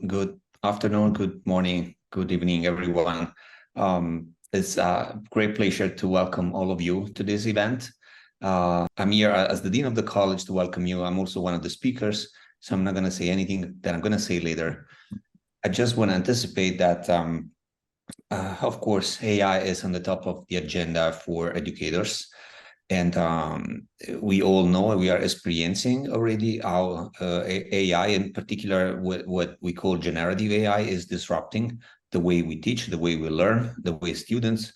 Good afternoon, good morning, good evening, everyone. It's a great pleasure to welcome all of you to this event. I'm here as the Dean of the College to welcome you. I'm also one of the speakers, so I'm not going to say anything that I'm going to say later. I just want to anticipate that, of course, AI is on the top of the agenda for educators. And we all know, we are experiencing already how AI, in particular, what we call generative AI, is disrupting the way we teach, the way we learn, the way students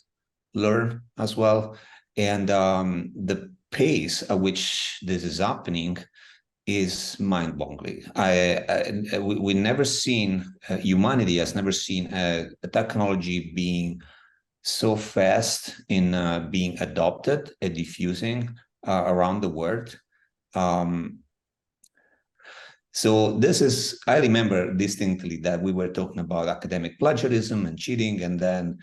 learn as well. And the pace at which this is happening is mind-boggling. We never seen, humanity has never seen a technology being so fast in being adopted and diffusing around the world. So this is, I remember distinctly that we were talking about academic plagiarism and cheating, and then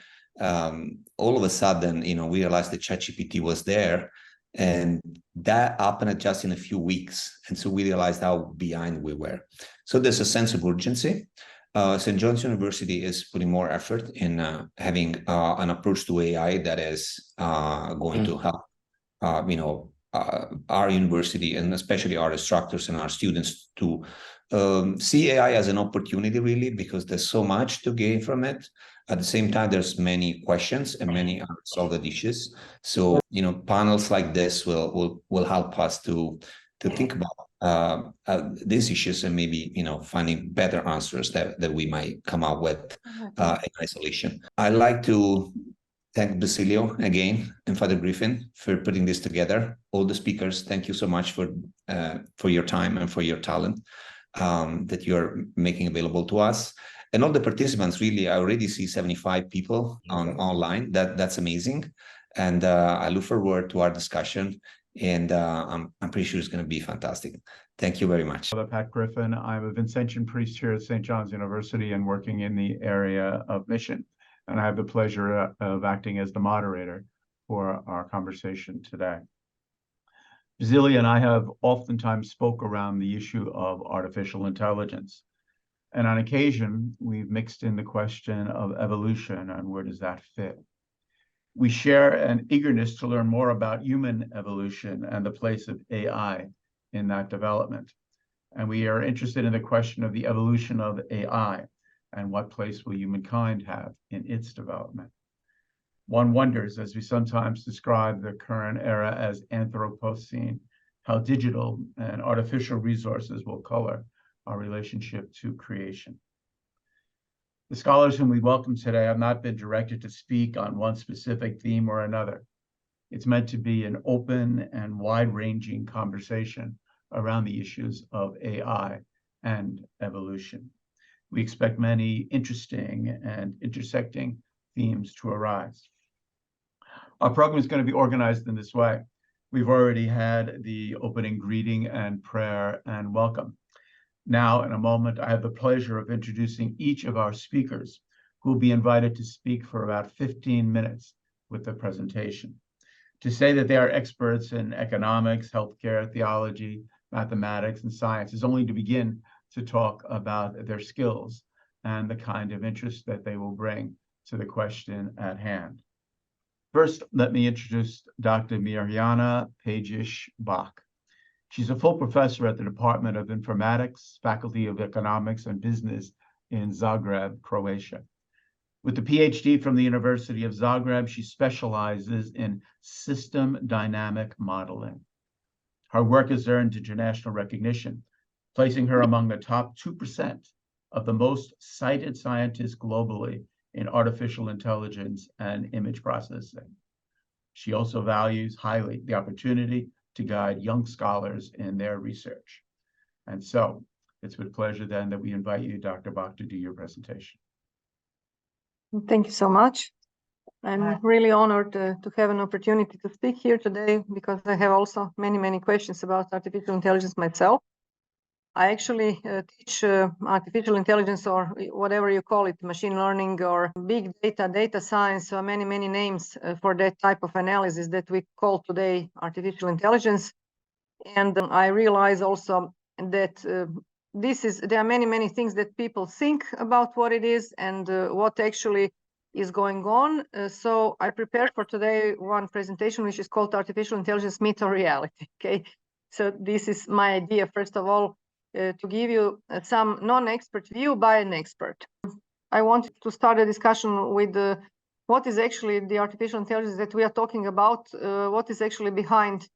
all of a sudden, we realized that ChatGPT was there, and that happened just in a few weeks. And so we realized how behind we were. So there's a sense of urgency. St.Johns University is putting more effort in having an approach to AI that is going to help, our university and especially our instructors and our students to see AI as an opportunity, really, because there's so much to gain from it. At the same time, there's many questions and many unsolved issues. So, panels like this will help us to think about these issues and maybe finding better answers that we might come out with in isolation. I'd like to thank Basilio again and Father Griffin for putting this together. All the speakers, thank you so much for your time and for your talent that you're making available to us. And all the participants, really, I already see 75 people online. That's amazing. And I look forward to our discussion. And I'm pretty sure it's going to be fantastic. Thank you very much. Father Pat Griffin. I'm a Vincentian priest here at St. John's University and working in the area of mission. And I have the pleasure of acting as the moderator for our conversation today. Basilio and I have oftentimes spoke around the issue of artificial intelligence. And on occasion, we've mixed in the question of evolution and where does that fit. We share an eagerness to learn more about human evolution and the place of AI in that development. And we are interested in the question of the evolution of AI and what place will humankind have in its development. One wonders, as we sometimes describe the current era as Anthropocene, how digital and artificial resources will color our relationship to creation. The scholars whom we welcome today have not been directed to speak on one specific theme or another. It's meant to be an open and wide-ranging conversation around the issues of AI and evolution. We expect many interesting and intersecting themes to arise. Our program is going to be organized in this way. We've already had the opening greeting and prayer and welcome. Now, in a moment, I have the pleasure of introducing each of our speakers who will be invited to speak for about 15 minutes with the presentation. To say that they are experts in economics, healthcare, theology, mathematics, and science is only to begin to talk about their skills and the kind of interest that they will bring to the question at hand. First, let me introduce Dr. Mirjana Pejić Bach. She's a full professor at the Department of Informatics, Faculty of Economics and Business in Zagreb, Croatia. With the Ph.D. from the University of Zagreb, she specializes in system dynamic modeling. Her work has earned international recognition, placing her among the top 2% of the most cited scientists globally in artificial intelligence and image processing. She also values highly the opportunity to guide young scholars in their research. And so it's with pleasure then that we invite you, Dr. Bach, to do your presentation. Thank you so much. I'm really honored to have an opportunity to speak here today because I have also many questions about artificial intelligence myself. I actually teach artificial intelligence, or whatever you call it, machine learning or big data, data science, so many names for that type of analysis that we call today artificial intelligence. And I realize also that there are many things that people think about what it is and what actually is going on. So I prepared for today one presentation which is called Artificial Intelligence Myth or Reality. Okay, so this is my idea, first of all, to give you some non-expert view by an expert. I wanted to start a discussion with what is actually the artificial intelligence that we are talking about, what is actually behind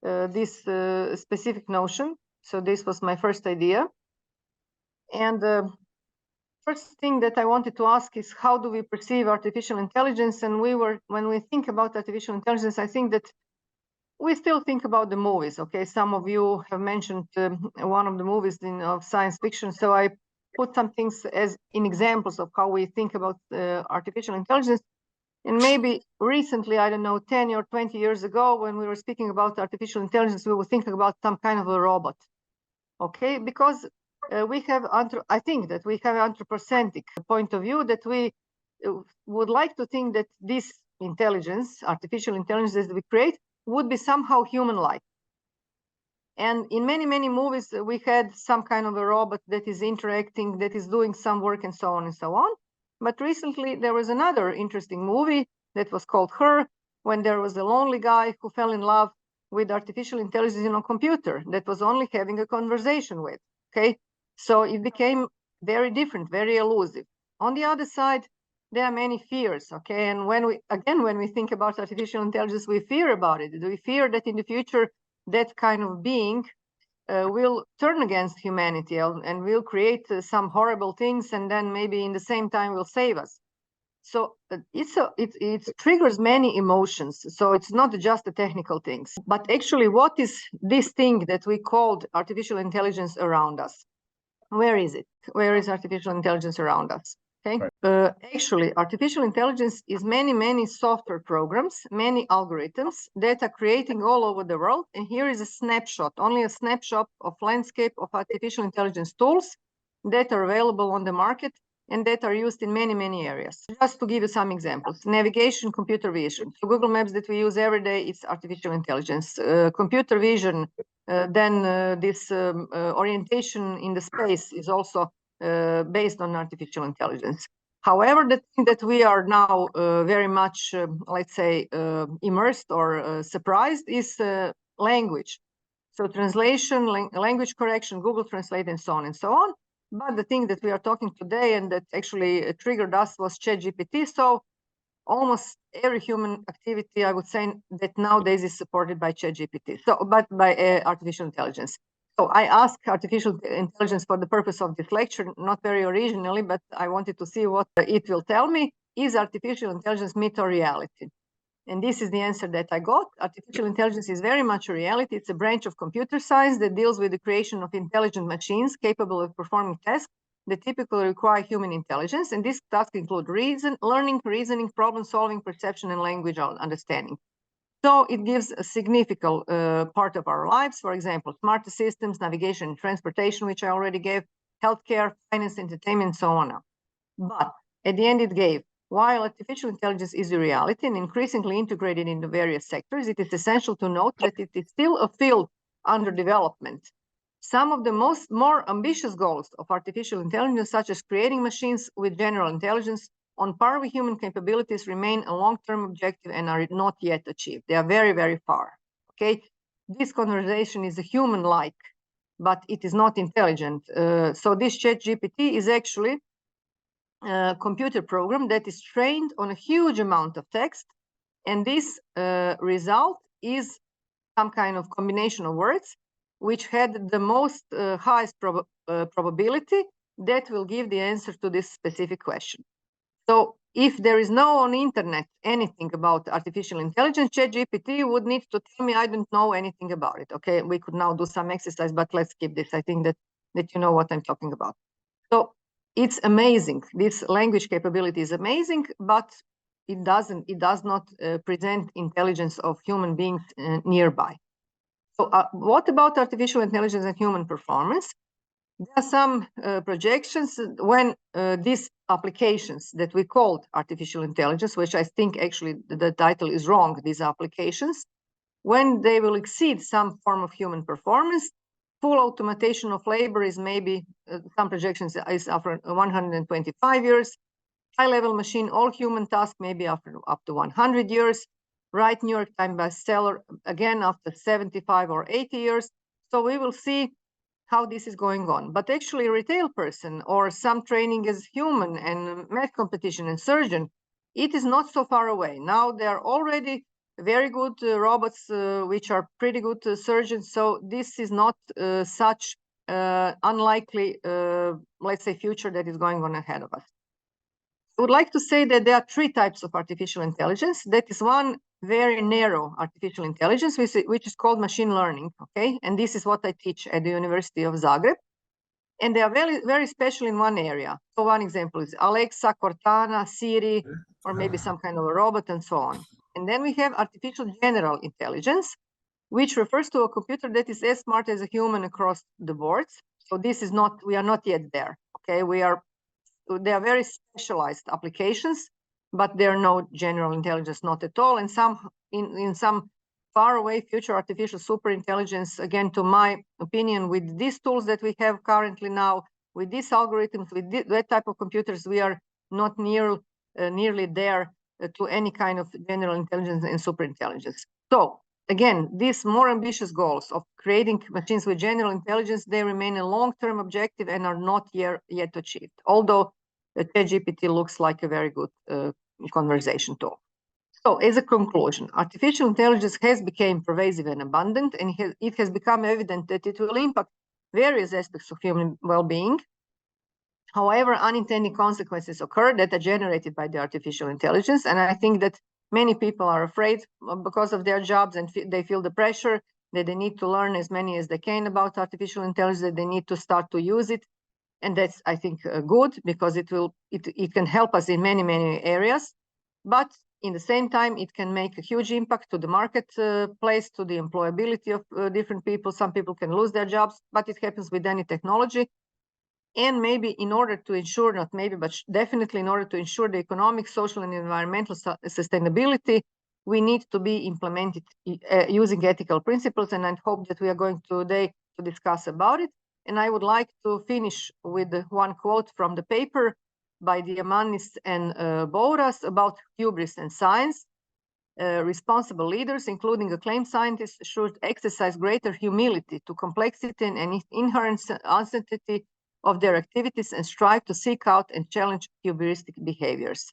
this specific notion. So this was my first idea. And first thing that I wanted to ask is, how do we perceive artificial intelligence? And when we think about artificial intelligence, I think that we still think about the movies. Okay, some of you have mentioned one of the movies of science fiction. So I put some things as in examples of how we think about artificial intelligence. And maybe recently, I don't know, 10 or 20 years ago, when we were speaking about artificial intelligence, we were thinking about some kind of a robot. Okay, because I think that we have an anthropocentric point of view, that we would like to think that this intelligence, artificial intelligence that we create, would be somehow human-like. And in many movies, we had some kind of a robot that is interacting, that is doing some work and so on and so on. But recently, there was another interesting movie that was called Her, when there was a lonely guy who fell in love with artificial intelligence in a computer that was only having a conversation with. Okay, so it became very different, very elusive. On the other side, there are many fears. Okay, and when we think about artificial intelligence, we fear about it. We fear that in the future, that kind of being will turn against humanity and will create some horrible things, and then maybe in the same time will save us. So it triggers many emotions. So it's not just the technical things, but actually, what is this thing that we called artificial intelligence around us? Where is it? Where is artificial intelligence around us? Okay. Right. Actually, artificial intelligence is many software programs, many algorithms that are creating all over the world. And here is a snapshot, only a snapshot of landscape of artificial intelligence tools that are available on the market and that are used in many areas. Just to give you some examples: navigation, computer vision. So Google Maps that we use every day, it's artificial intelligence. Computer vision, then this orientation in the space is also based on artificial intelligence. However, the thing that we are now very much, let's say, immersed or surprised is language. So translation, language correction, Google Translate, and so on and so on. But the thing that we are talking today and that actually triggered us was ChatGPT. So almost every human activity, I would say, that nowadays is supported by ChatGPT. So, but by artificial intelligence. So I asked artificial intelligence for the purpose of this lecture, not very originally, but I wanted to see what it will tell me. Is artificial intelligence myth or reality? And this is the answer that I got. Artificial intelligence is very much a reality. It's a branch of computer science that deals with the creation of intelligent machines capable of performing tasks that typically require human intelligence. And these tasks include learning, reasoning, problem solving, perception, and language understanding. So it gives a significant part of our lives. For example, smart systems, navigation, and transportation, which I already gave, healthcare, finance, entertainment, and so on. But at the end, it gave, while artificial intelligence is a reality and increasingly integrated into various sectors, it is essential to note that it is still a field under development. Some of the more ambitious goals of artificial intelligence, such as creating machines with general intelligence on par with human capabilities, remain a long-term objective and are not yet achieved. They are very far. Okay, this conversation is a human-like, but it is not intelligent. So this ChatGPT is actually a computer program that is trained on a huge amount of text, and this result is some kind of combination of words which had the most highest probability that will give the answer to this specific question. So if there is no on the internet anything about artificial intelligence, ChatGPT would need to tell me I don't know anything about it. Okay, we could now do some exercise, but let's skip this. I think that you know what I'm talking about. So it's amazing. This language capability is amazing, but it does not present intelligence of human beings nearby. So what about artificial intelligence and human performance? There are some projections when these applications that we called artificial intelligence, which I think actually the title is wrong, these applications, when they will exceed some form of human performance, Full automation of labor is maybe, some projections is after 125 years. High-level machine, all human tasks maybe after up to 100 years. Right, New York Times bestseller, again, after 75 or 80 years. So we will see how this is going on. But actually, a retail person or some training as human and math competition and surgeon, it is not so far away. Now there are already very good robots, which are pretty good surgeons. So this is not such unlikely, let's say, future that is going on ahead of us. I would like to say that there are three types of artificial intelligence. That is one very narrow artificial intelligence, which is called machine learning, okay? And this is what I teach at the University of Zagreb. And they are very, very special in one area. So one example is Alexa, Cortana, Siri, or maybe some kind of a robot and so on. And then we have artificial general intelligence, which refers to a computer that is as smart as a human across the boards. So this is not, we are not yet there, okay? They are very specialized applications, but there are no general intelligence, not at all. And some in some far away future artificial super intelligence, again, to my opinion, with these tools that we have currently now, with these algorithms, with that type of computers, we are not nearly there to any kind of general intelligence and super intelligence. So again, these more ambitious goals of creating machines with general intelligence, they remain a long-term objective and are not yet achieved, although ChatGPT looks like a very good conversation tool. So as a conclusion, artificial intelligence has become pervasive and abundant, and it has become evident that it will impact various aspects of human well-being. However, unintended consequences occur that are generated by the artificial intelligence, and I think that many people are afraid because of their jobs, and they feel the pressure that they need to learn as many as they can about artificial intelligence, that they need to start to use it. And that's, I think, good, because it can help us in many, many areas. But in the same time, it can make a huge impact to the marketplace, to the employability of different people. Some people can lose their jobs, but it happens with any technology. And maybe in order to ensure, not maybe, but definitely in order to ensure the economic, social, and environmental sustainability, we need to be implemented using ethical principles. And I hope that we are going today to discuss about it. And I would like to finish with one quote from the paper by Diamanis and Bouras about hubris and science. Responsible leaders, including acclaimed scientists, should exercise greater humility to complexity and inherent uncertainty of their activities and strive to seek out and challenge hubristic behaviors.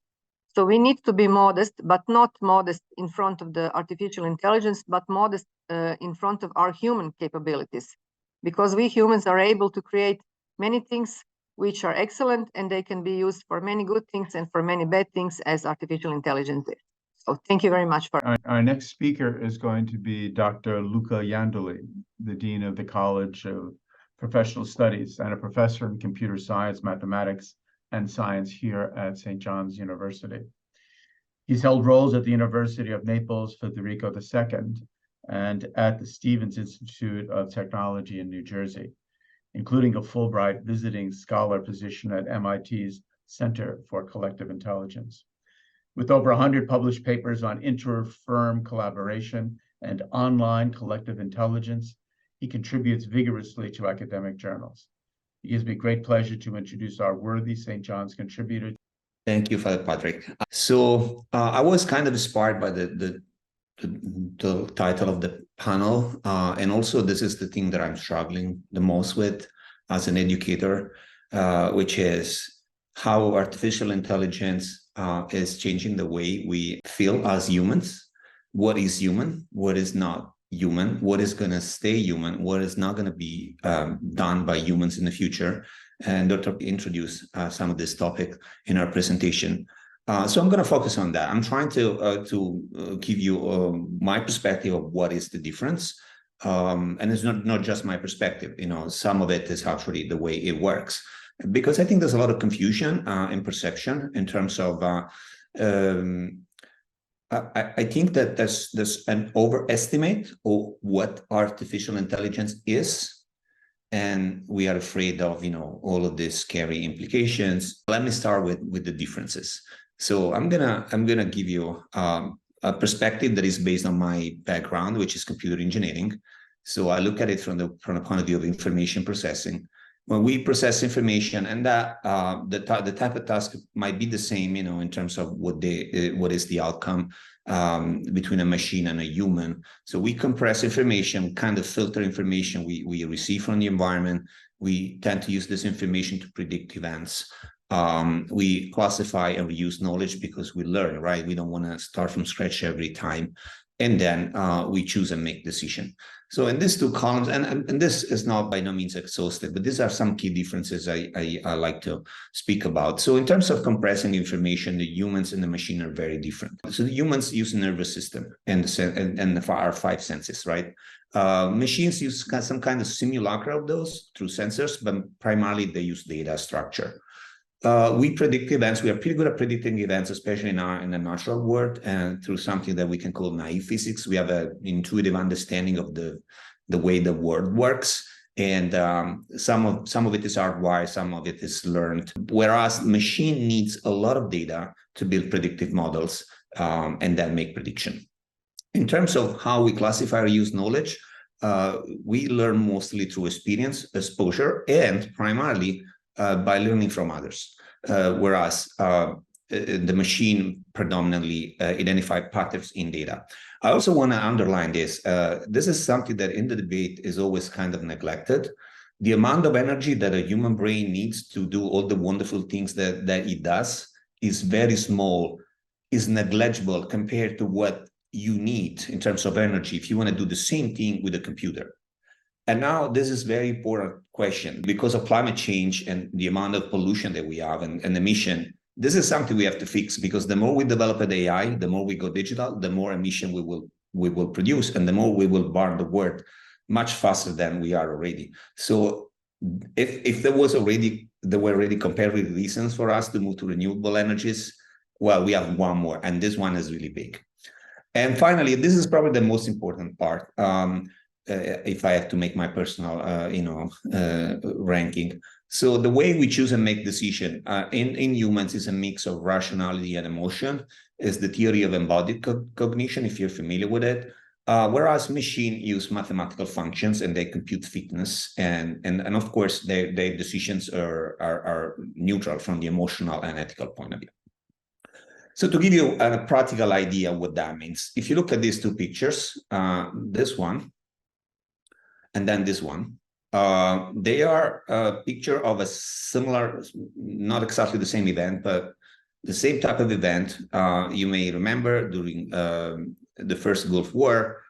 So we need to be modest, but not modest in front of the artificial intelligence, but modest in front of our human capabilities. Because we humans are able to create many things which are excellent, and they can be used for many good things and for many bad things, as artificial intelligence is. So thank you very much for. Our next speaker is going to be Dr. Luca Iandoli, the Dean of the College of Professional Studies and a professor in computer science, mathematics, and science here at St. John's University. He's held roles at the University of Naples, Federico II, and at the Stevens Institute of Technology in New Jersey, including a Fulbright visiting scholar position at MIT's Center for Collective Intelligence. With over 100 published papers on inter-firm collaboration and online collective intelligence, he contributes vigorously to academic journals. It gives me great pleasure to introduce our worthy St. John's contributor. Thank you, Father Patrick. So I was kind of inspired by the title of the panel, and also this is the thing that I'm struggling the most with as an educator, which is how artificial intelligence is changing the way we feel as humans. What is human? What is not human? What is going to stay human? What is not going to be done by humans in the future? And Dr. introduced some of this topic in our presentation. So I'm going to focus on that. I'm trying to give you my perspective of what is the difference. And it's not just my perspective, some of it is actually the way it works. Because I think there's a lot of confusion in perception in terms of, I think that there's an overestimate of what artificial intelligence is. And we are afraid of, all of these scary implications. Let me start with the differences. So I'm gonna give you a perspective that is based on my background, which is computer engineering. So I look at it from the point of view of information processing. When we process information, and that the type of task might be the same, in terms of what is the outcome between a machine and a human. So we compress information, kind of filter information we receive from the environment. We tend to use this information to predict events. We classify and reuse knowledge because we learn, right? We don't want to start from scratch every time. And then we choose and make decision. So in these two columns, and this is not by no means exhaustive, but these are some key differences I like to speak about. So in terms of compressing information, the humans and the machine are very different. So the humans use a nervous system and our five senses, right? Machines use some kind of simulacra of those through sensors, but primarily they use data structure. We predict events. We are pretty good at predicting events, especially in the natural world, and through something that we can call naive physics. We have an intuitive understanding of the way the world works, and some of it is hardwired, some of it is learned. Whereas machine needs a lot of data to build predictive models and then make prediction. In terms of how we classify or use knowledge, we learn mostly through experience, exposure, and primarily by learning from others, whereas the machine predominantly identify patterns in data. I also want to underline this. This is something that in the debate is always kind of neglected. The amount of energy that a human brain needs to do all the wonderful things that it does is very small, is negligible compared to what you need in terms of energy if you want to do the same thing with a computer. And now this is a very important question because of climate change and the amount of pollution that we have and emission. This is something we have to fix because the more we develop an AI, the more we go digital, the more emission we will produce, and the more we will burn the world much faster than we are already. So if there were already comparative reasons for us to move to renewable energies, well, we have one more, and this one is really big. And finally, this is probably the most important part. If I have to make my personal, ranking. So the way we choose and make decision in humans is a mix of rationality and emotion, is the theory of embodied cognition, if you're familiar with it. Whereas machine use mathematical functions and they compute fitness, and of course their decisions are neutral from the emotional and ethical point of view. So to give you a practical idea what that means, if you look at these two pictures, this one, and then this one, they are a picture of a similar, not exactly the same event, but the same type of event. You may remember during the first Gulf War,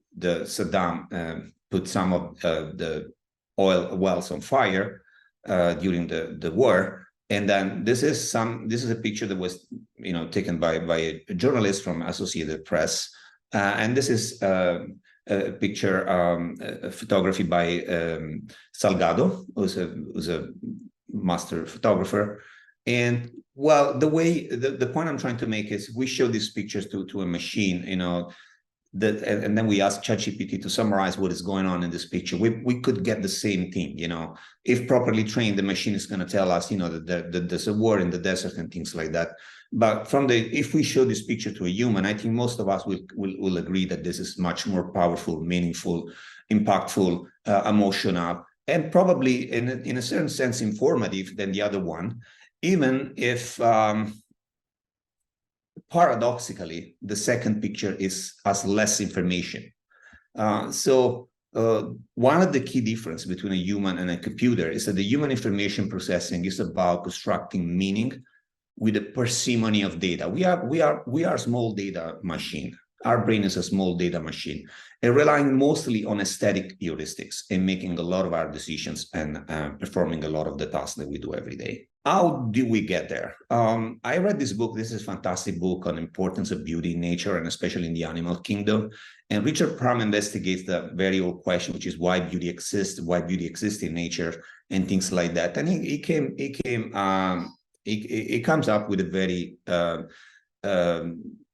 Saddam put some of the oil wells on fire during the war. And then this is a picture that was taken by a journalist from Associated Press, and this is a picture, a photography by Salgado, who's a master photographer. And well, the point I'm trying to make is we show these pictures to a machine, and then we ask ChatGPT to summarize what is going on in this picture. We could get the same thing, if properly trained, the machine is going to tell us, that there's a war in the desert and things like that. But if we show this picture to a human, I think most of us will agree that this is much more powerful, meaningful, impactful, emotional, and probably in a certain sense informative than the other one, even if paradoxically the second picture has less information. So one of the key differences between a human and a computer is that the human information processing is about constructing meaning with a parsimony of data. We are a small data machine. Our brain is a small data machine, and relying mostly on aesthetic heuristics in making a lot of our decisions and performing a lot of the tasks that we do every day. How do we get there? I read this book. This is a fantastic book on the importance of beauty in nature, and especially in the animal kingdom. And Richard Prum investigates the very old question, which is why beauty exists in nature, and things like that. And he comes up with a very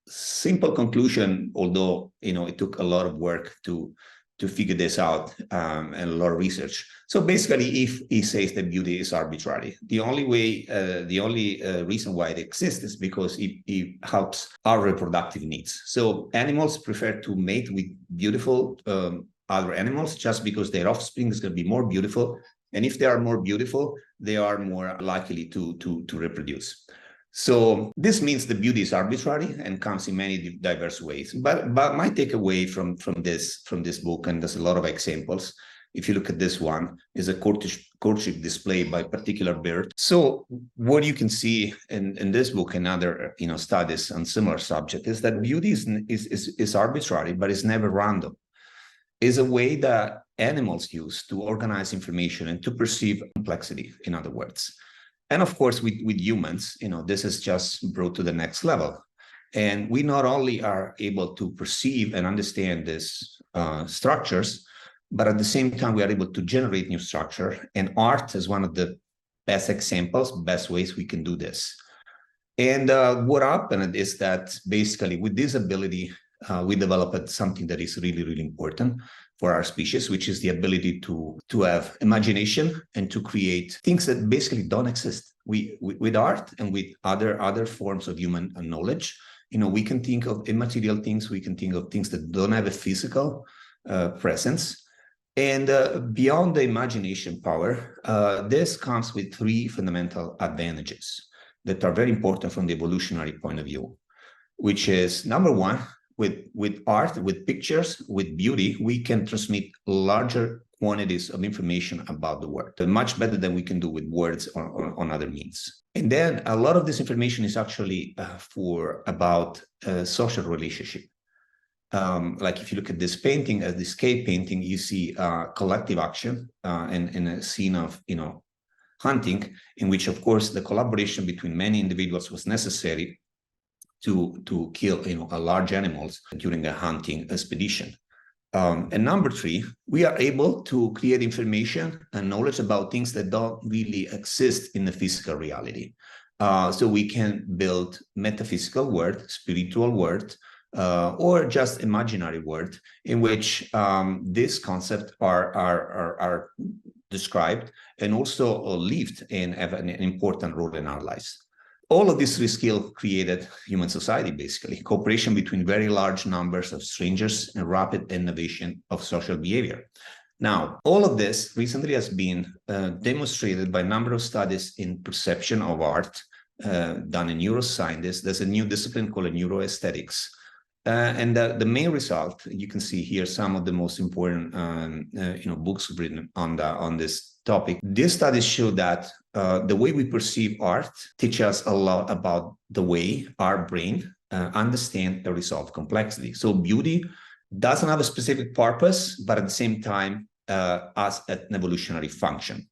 simple conclusion, although it took a lot of work to figure this out and a lot of research. So basically, if he says that beauty is arbitrary, the only reason why it exists is because it helps our reproductive needs. So animals prefer to mate with beautiful other animals just because their offspring is going to be more beautiful. And if they are more beautiful, they are more likely to reproduce. So this means the beauty is arbitrary and comes in many diverse ways. But my takeaway from this book, and there's a lot of examples, if you look at this one, is a courtship display by a particular bird. So what you can see in this book and other studies on similar subject is that beauty is arbitrary, but it's never random. It's a way that animals use to organize information and to perceive complexity, in other words. And of course, with humans, this is just brought to the next level. And we not only are able to perceive and understand these structures, but at the same time, we are able to generate new structure. And art is one of the best examples, best ways we can do this. And what happened is that basically with this ability, we developed something that is really, really important for our species, which is the ability to have imagination and to create things that basically don't exist. With art and with other forms of human knowledge, we can think of immaterial things. We can think of things that don't have a physical presence. And beyond the imagination power, this comes with three fundamental advantages that are very important from the evolutionary point of view, which is number one, with art, with pictures, with beauty, we can transmit larger quantities of information about the world, much better than we can do with words or on other means. And then a lot of this information is actually about social relationship. Like if you look at this painting, as this cave painting, you see collective action and a scene of hunting, in which, of course, the collaboration between many individuals was necessary to kill large animals during a hunting expedition. And number three, we are able to create information and knowledge about things that don't really exist in the physical reality. So we can build metaphysical world, spiritual world, or just imaginary world in which these concepts are described and also lived and have an important role in our lives. All of these three skills created human society, basically, cooperation between very large numbers of strangers and rapid innovation of social behavior. Now, all of this recently has been demonstrated by a number of studies in perception of art done in neuroscience. There's a new discipline called neuroaesthetics. And the main result, you can see here some of the most important books written on this topic. These studies show that the way we perceive art teaches us a lot about the way our brain understand and resolve complexity. So beauty doesn't have a specific purpose, but at the same time has an evolutionary function.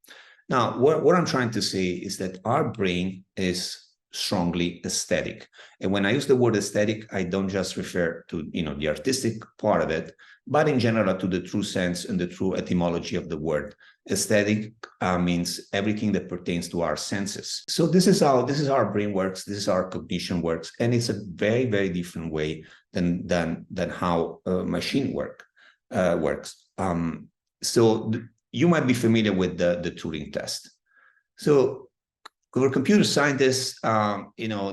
Now, what I'm trying to say is that our brain is strongly aesthetic. And when I use the word aesthetic, I don't just refer to the artistic part of it, but in general to the true sense and the true etymology of the word. Aesthetic means everything that pertains to our senses. So this is how our brain works, this is how our cognition works, and it's a very, very different way than how machine works. So you might be familiar with the Turing test. So for computer scientists,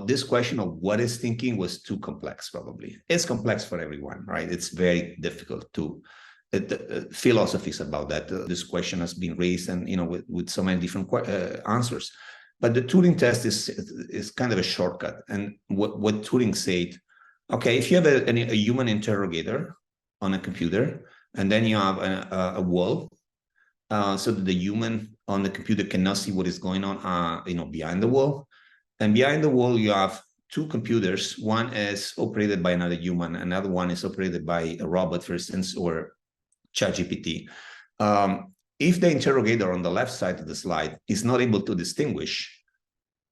this question of what is thinking was too complex, probably. It's complex for everyone, right? It's very difficult to philosophies about that. This question has been raised and, with so many different answers. But the Turing test is kind of a shortcut. And what Turing said, okay, if you have a human interrogator on a computer, and then you have a wall, so that the human on the computer cannot see what is going on, behind the wall. And behind the wall, you have two computers. One is operated by another human. Another one is operated by a robot, for instance, or ChatGPT. If the interrogator on the left side of the slide is not able to distinguish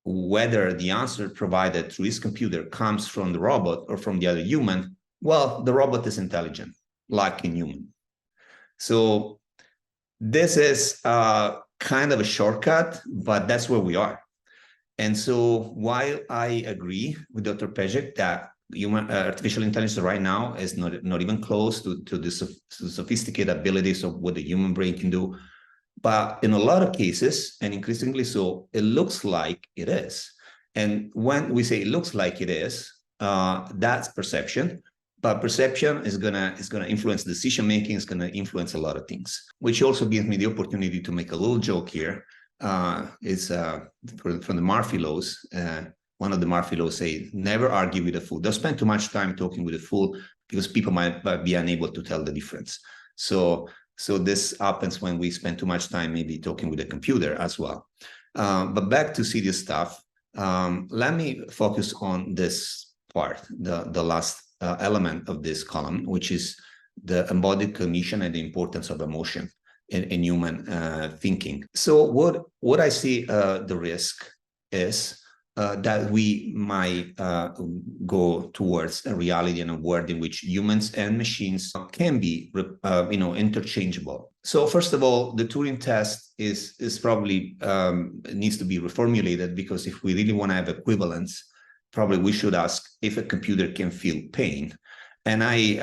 whether the answer provided through his computer comes from the robot or from the other human, well, the robot is intelligent, like in human. So this is kind of a shortcut, but that's where we are. And so while I agree with Dr. Pejić that human artificial intelligence right now is not even close to the sophisticated abilities of what the human brain can do, but in a lot of cases, and increasingly so, it looks like it is. And when we say it looks like it is, that's perception. But perception is gonna influence decision making. It's gonna influence a lot of things, which also gives me the opportunity to make a little joke here. It's from the Murphy laws. One of the Murphy laws say, never argue with a fool. Don't spend too much time talking with a fool because people might be unable to tell the difference. So this happens when we spend too much time maybe talking with a computer as well. But back to serious stuff. Let me focus on this part, the last element of this column, which is the embodied cognition and the importance of emotion in human thinking. So what I see the risk is that we might go towards a reality and a world in which humans and machines can be, interchangeable. So first of all, the Turing test is probably needs to be reformulated, because if we really want to have equivalence, probably we should ask if a computer can feel pain. And I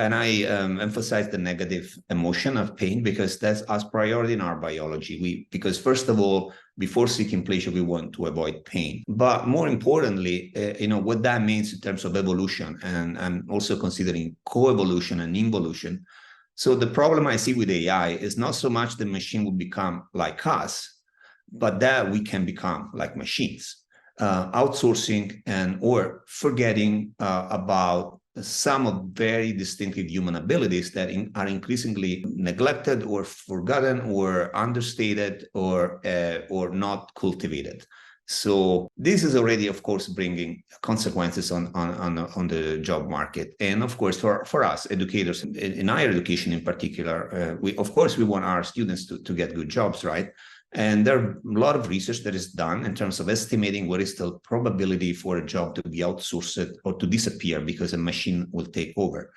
emphasize the negative emotion of pain, because that's as priority in our biology. Because first of all, before seeking pleasure, we want to avoid pain. But more importantly, what that means in terms of evolution, and I'm also considering co-evolution and involution. So the problem I see with AI is not so much the machine will become like us, but that we can become like machines, outsourcing or forgetting about some of very distinctive human abilities that are increasingly neglected or forgotten or understated or not cultivated. So this is already, of course, bringing consequences on the job market. And of course, for us educators in higher education in particular, we want our students to get good jobs, right? And there are a lot of research that is done in terms of estimating what is the probability for a job to be outsourced or to disappear because a machine will take over.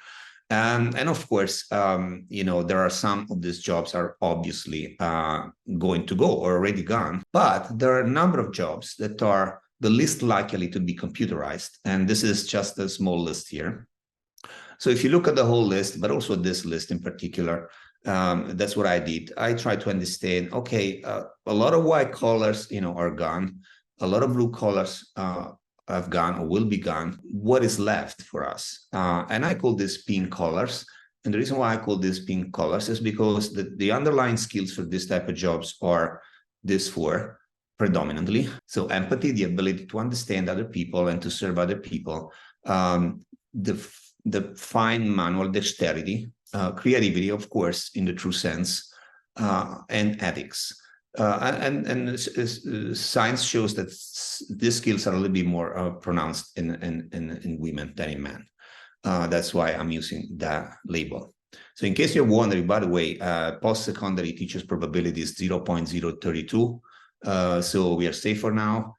And of course, there are some of these jobs are obviously going to go or already gone, but there are a number of jobs that are the least likely to be computerized. And this is just a small list here. So if you look at the whole list, but also this list in particular, that's what I did. I tried to understand, okay, a lot of white collars, are gone. A lot of blue collars have gone or will be gone. What is left for us? And I call this pink collars. And the reason why I call this pink collars is because the underlying skills for this type of jobs are these four predominantly. So empathy, the ability to understand other people and to serve other people, the fine manual dexterity, creativity, of course, in the true sense, and ethics. And science shows that these skills are a little bit more pronounced in women than in men. That's why I'm using that label. So in case you're wondering, by the way, post-secondary teachers probability is 0.032. So we are safe for now.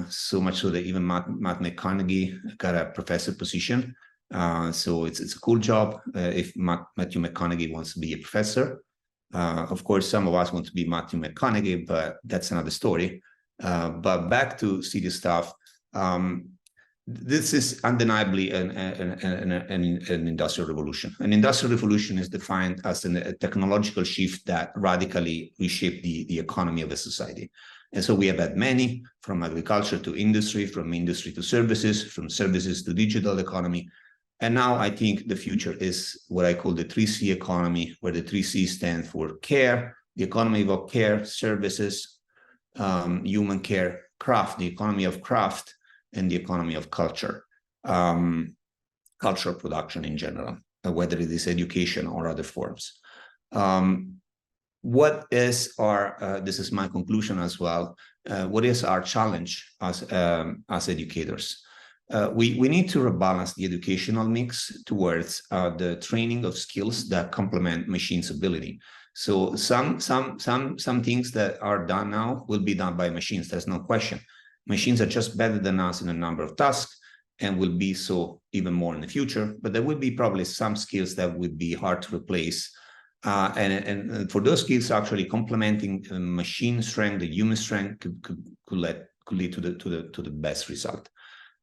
So much so that even Matt McConaughey got a professor position. So it's a cool job if Matthew McConaughey wants to be a professor. Of course, some of us want to be Matthew McConaughey, but that's another story. But back to serious stuff. This is undeniably an industrial revolution. An industrial revolution is defined as a technological shift that radically reshaped the economy of a society. And so we have had many, from agriculture to industry, from industry to services, from services to digital economy. And now I think the future is what I call the 3C economy, where the 3C stand for care, the economy of care, services, human care, craft, the economy of craft, and the economy of culture, cultural production in general, whether it is education or other forms. What is our, this is my conclusion as well, what is our challenge as educators? We need to rebalance the educational mix towards the training of skills that complement machines' ability. So some things that are done now will be done by machines. There's no question. Machines are just better than us in a number of tasks and will be so even more in the future. But there will be probably some skills that would be hard to replace. And for those skills, actually complementing machine strength, the human strength could lead to the best result.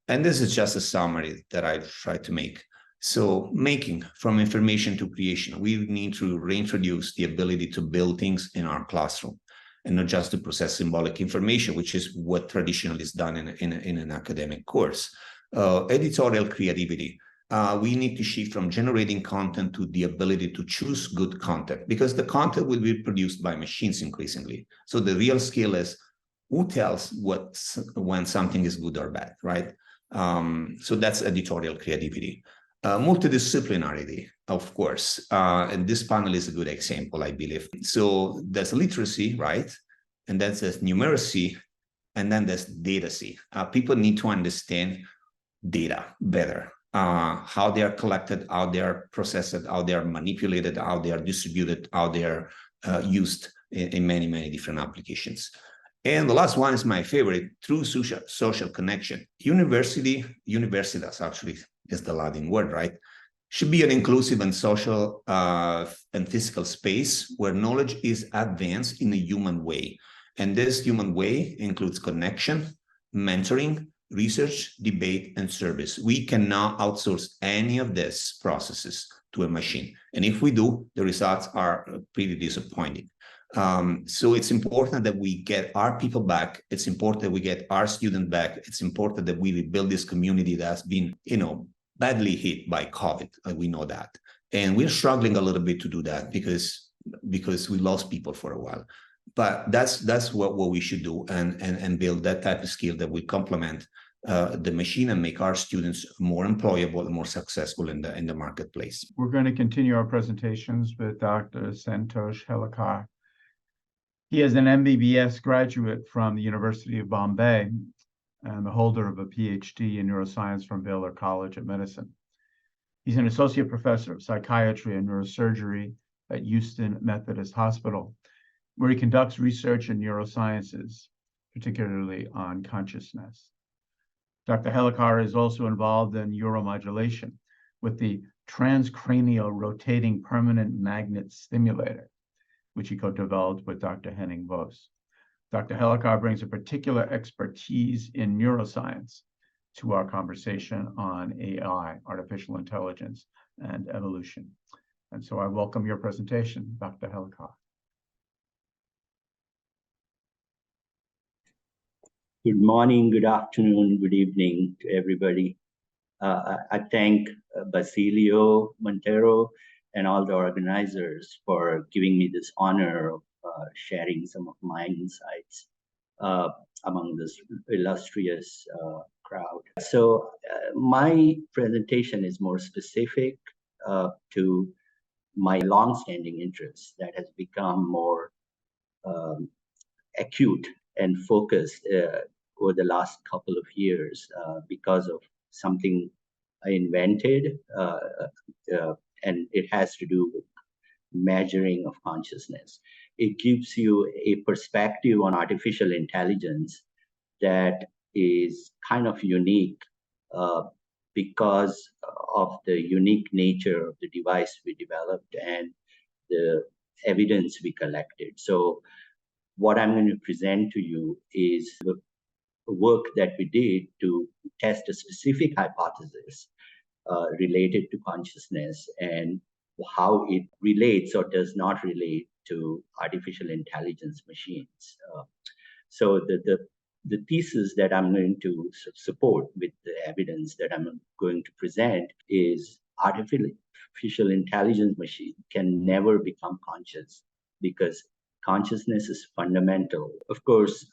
And this is just a summary that I tried to make. So making from information to creation, we need to reintroduce the ability to build things in our classroom and not just to process symbolic information, which is what traditionally is done in an academic course. Editorial creativity. we need to shift from generating content to the ability to choose good content, because the content will be produced by machines increasingly. So the real skill is who tells when something is good or bad, right? So that's editorial creativity. Multidisciplinarity, of course, and this panel is a good example, I believe. So there's literacy, right? And then there's numeracy, and then there's datacy. People need to understand data better, how they are collected, how they are processed, how they are manipulated, how they are distributed, how they are used in many, many different applications. And the last one is my favorite, true social connection. Universitas actually is the Latin word, right? Should be an inclusive and social and physical space where knowledge is advanced in a human way. And this human way includes connection, mentoring, research, debate, and service. We cannot outsource any of these processes to a machine. And if we do, the results are pretty disappointing. So it's important that we get our people back. It's important that we get our students back. It's important that we rebuild this community that has been, badly hit by COVID. We know that. And we're struggling a little bit to do that because we lost people for a while. But that's what we should do, and build that type of skill that will complement the machine and make our students more employable and more successful in the marketplace. We're going to continue our presentations with Dr. Santosh Helekar. He is an M.B.B.S. graduate from the University of Bombay and the holder of a Ph.D. in Neuroscience from Baylor College of Medicine. He's an associate professor of psychiatry and neurosurgery at Houston Methodist Hospital, where he conducts research in neurosciences, particularly on consciousness. Dr. Helekar is also involved in neuromodulation with the transcranial rotating permanent magnet stimulator, which he co-developed with Dr. Henning Vos. Dr. Helekar brings a particular expertise in neuroscience to our conversation on AI, artificial intelligence, and evolution. And so I welcome your presentation, Dr. Helekar. Good morning, good afternoon, good evening to everybody. I thank Basilio Montero and all the organizers for giving me this honor of sharing some of my insights among this illustrious crowd. So my presentation is more specific to my long-standing interest that has become more acute and focused over the last couple of years because of something I invented, and it has to do with measuring of consciousness. It gives you a perspective on artificial intelligence that is kind of unique because of the unique nature of the device we developed and the evidence we collected. So what I'm going to present to you is the work that we did to test a specific hypothesis related to consciousness and how it relates or does not relate to artificial intelligence machines. So the thesis that I'm going to support with the evidence that I'm going to present is artificial intelligence machine can never become conscious because consciousness is fundamental. Of course,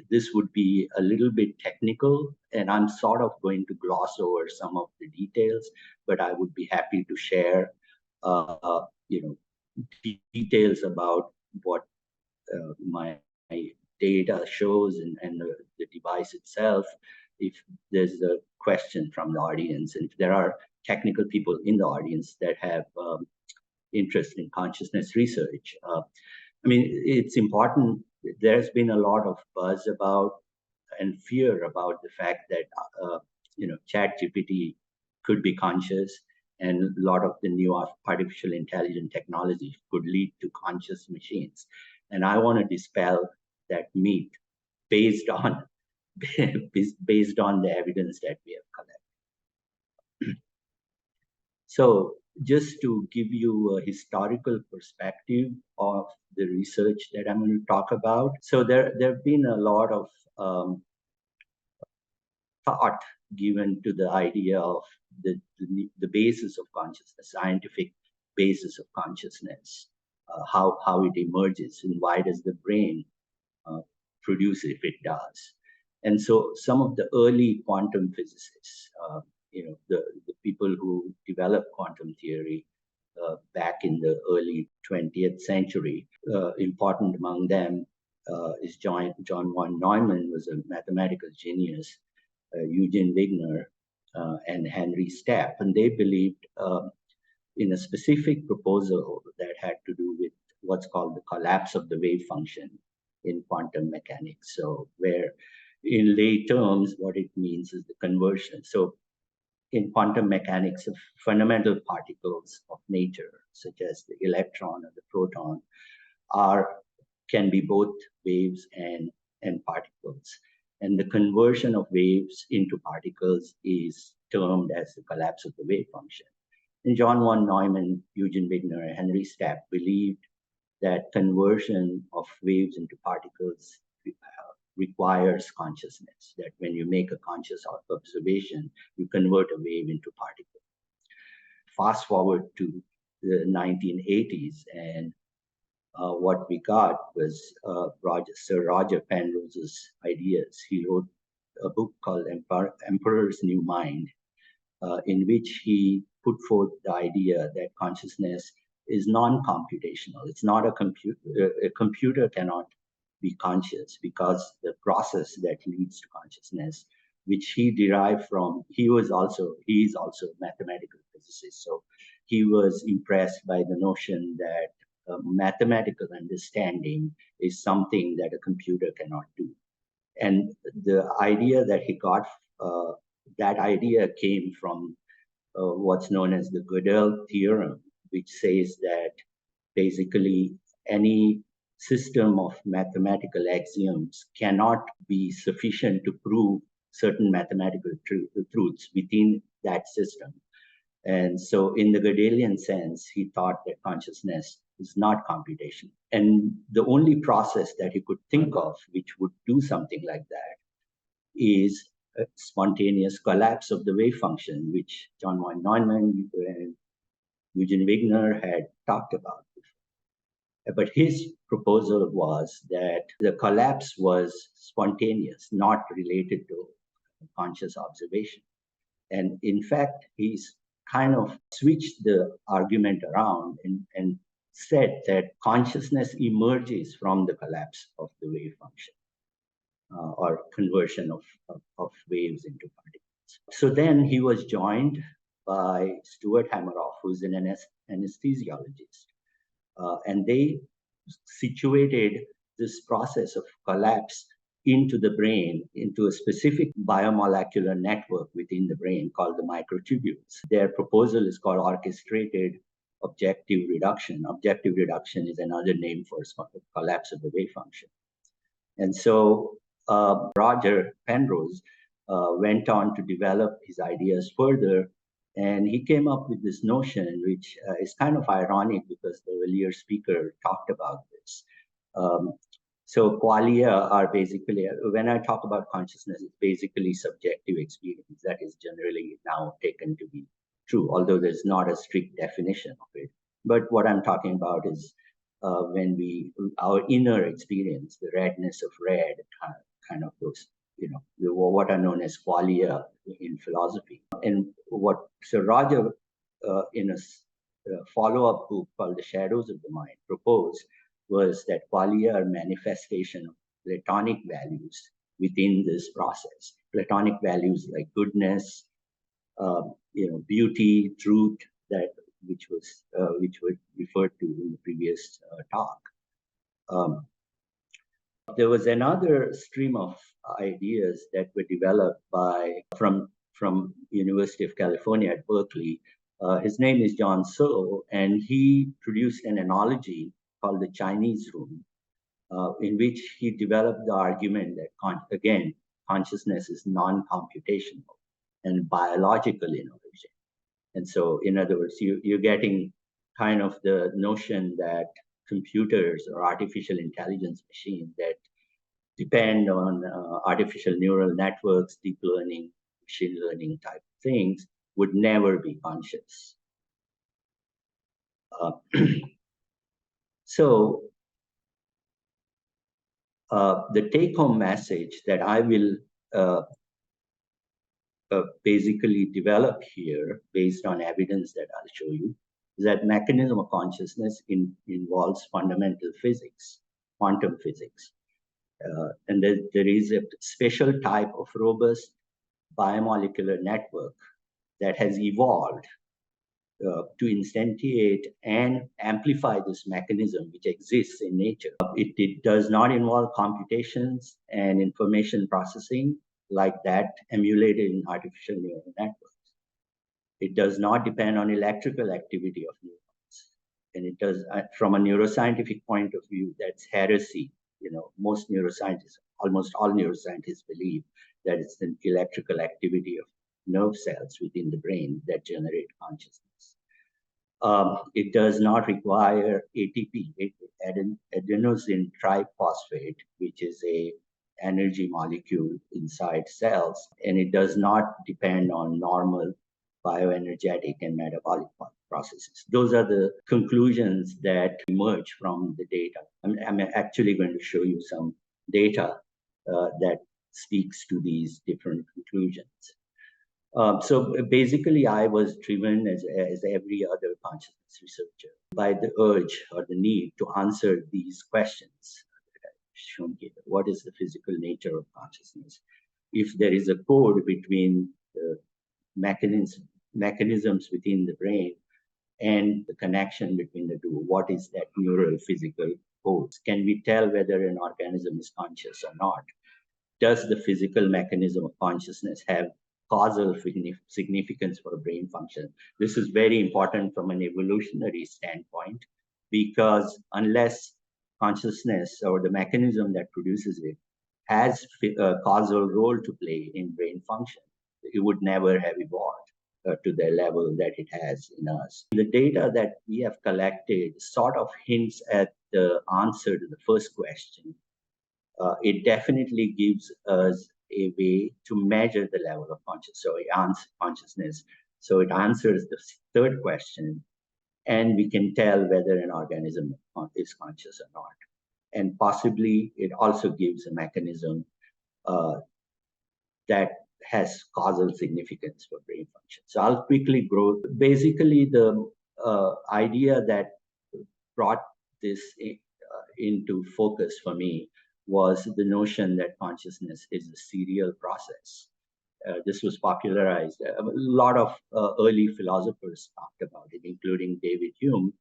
this would be a little bit technical, and I'm sort of going to gloss over some of the details, but I would be happy to share, details about what my data shows and the device itself, if there's a question from the audience, and if there are technical people in the audience that have interest in consciousness research. I mean, it's important. There's been a lot of buzz about and fear about the fact that, ChatGPT could be conscious, and a lot of the new artificial intelligence technology could lead to conscious machines. And I want to dispel that myth based on the evidence that we have collected. So just to give you a historical perspective of the research that I'm going to talk about. So there have been a lot of thought given to the idea of the basis of consciousness, scientific basis of consciousness, how it emerges, and why does the brain produce it if it does. And so some of the early quantum physicists, the people who developed quantum theory back in the early 20th century, important among them is John von Neumann, was a mathematical genius, Eugen Wigner, and Henry Stapp. And they believed in a specific proposal that had to do with what's called the collapse of the wave function in quantum mechanics. So where in lay terms, what it means is the conversion. So in quantum mechanics, of fundamental particles of nature, such as the electron or the proton, can be both waves and particles. And the conversion of waves into particles is termed as the collapse of the wave function. And John von Neumann, Eugen Wigner, and Henry Stapp believed that conversion of waves into particles requires consciousness, that when you make a conscious observation, you convert a wave into particle. Fast forward to the 1980s, and what we got was Sir Roger Penrose's ideas. He wrote a book called Emperor's New Mind, in which he put forth the idea that consciousness is non-computational. It's not a computer. A computer cannot be conscious, because the process that leads to consciousness, which he derived from, he is also a mathematical physicist. So he was impressed by the notion that mathematical understanding is something that a computer cannot do. And the idea that he got, that idea came from what's known as the Gödel theorem, which says that basically any system of mathematical axioms cannot be sufficient to prove certain mathematical truths within that system. And so in the Gödelian sense, he thought that consciousness is not computational. And the only process that he could think of which would do something like that is a spontaneous collapse of the wave function, which John von Neumann and Eugen Wigner had talked about before. But his proposal was that the collapse was spontaneous, not related to conscious observation. And in fact, he's kind of switched the argument around and said that consciousness emerges from the collapse of the wave function, or conversion of waves into particles. So then he was joined by Stuart Hameroff, who's an anesthesiologist. And they situated this process of collapse into the brain, into a specific biomolecular network within the brain called the microtubules. Their proposal is called orchestrated objective reduction. Objective reduction is another name for collapse of the wave function. And so Roger Penrose went on to develop his ideas further, and he came up with this notion, which is kind of ironic because the earlier speaker talked about this. So qualia are basically, when I talk about consciousness, it's basically subjective experience that is generally now taken to be true, although there's not a strict definition of it. But what I'm talking about is when our inner experience, the redness of red, kind of those, what are known as qualia in philosophy. And what Sir Roger, in a follow-up book called The Shadows of the Mind, proposed was that qualia are manifestation of Platonic values within this process. Platonic values like goodness, beauty, truth, which were referred to in the previous talk. There was another stream of ideas that were developed from University of California at Berkeley. His name is John So, and he produced an analogy called the Chinese room, in which he developed the argument that, again, consciousness is non-computational and biological innovation. And so, in other words, you're getting kind of the notion that computers or artificial intelligence machines that depend on artificial neural networks, deep learning, machine learning type things, would never be conscious. So the take-home message that I will basically develop here, based on evidence that I'll show you, is that mechanism of consciousness involves fundamental physics, quantum physics. And there is a special type of robust biomolecular network that has evolved to instantiate and amplify this mechanism which exists in nature. It does not involve computations and information processing like that emulated in artificial neural networks. It does not depend on electrical activity of neurons. And it does, from a neuroscientific point of view, that's heresy. You know, most neuroscientists, almost all neuroscientists believe that it's the electrical activity of nerve cells within the brain that generate consciousness. It does not require ATP, adenosine triphosphate, which is a energy molecule inside cells, and it does not depend on normal bioenergetic and metabolic processes. Those are the conclusions that emerge from the data. I'm actually going to show you some data that speaks to these different conclusions. So basically, I was driven, as every other consciousness researcher, by the urge or the need to answer these questions that I've shown here. What is the physical nature of consciousness? If there is a code between the mechanisms within the brain and the connection between the two, what is that neural physical code? Can we tell whether an organism is conscious or not? Does the physical mechanism of consciousness have causal significance for brain function? This is very important from an evolutionary standpoint, because unless consciousness or the mechanism that produces it has a causal role to play in brain function, it would never have evolved to the level that it has in us. The data that we have collected sort of hints at the answer to the first question. It definitely gives us a way to measure the level of consciousness. So it answers the third question, and we can tell whether an organism is conscious or not. And possibly it also gives a mechanism that has causal significance for brain function. So I'll quickly go. Basically, the idea that brought this into focus for me was the notion that consciousness is a serial process. This was popularized. A lot of early philosophers talked about it, including David Hume,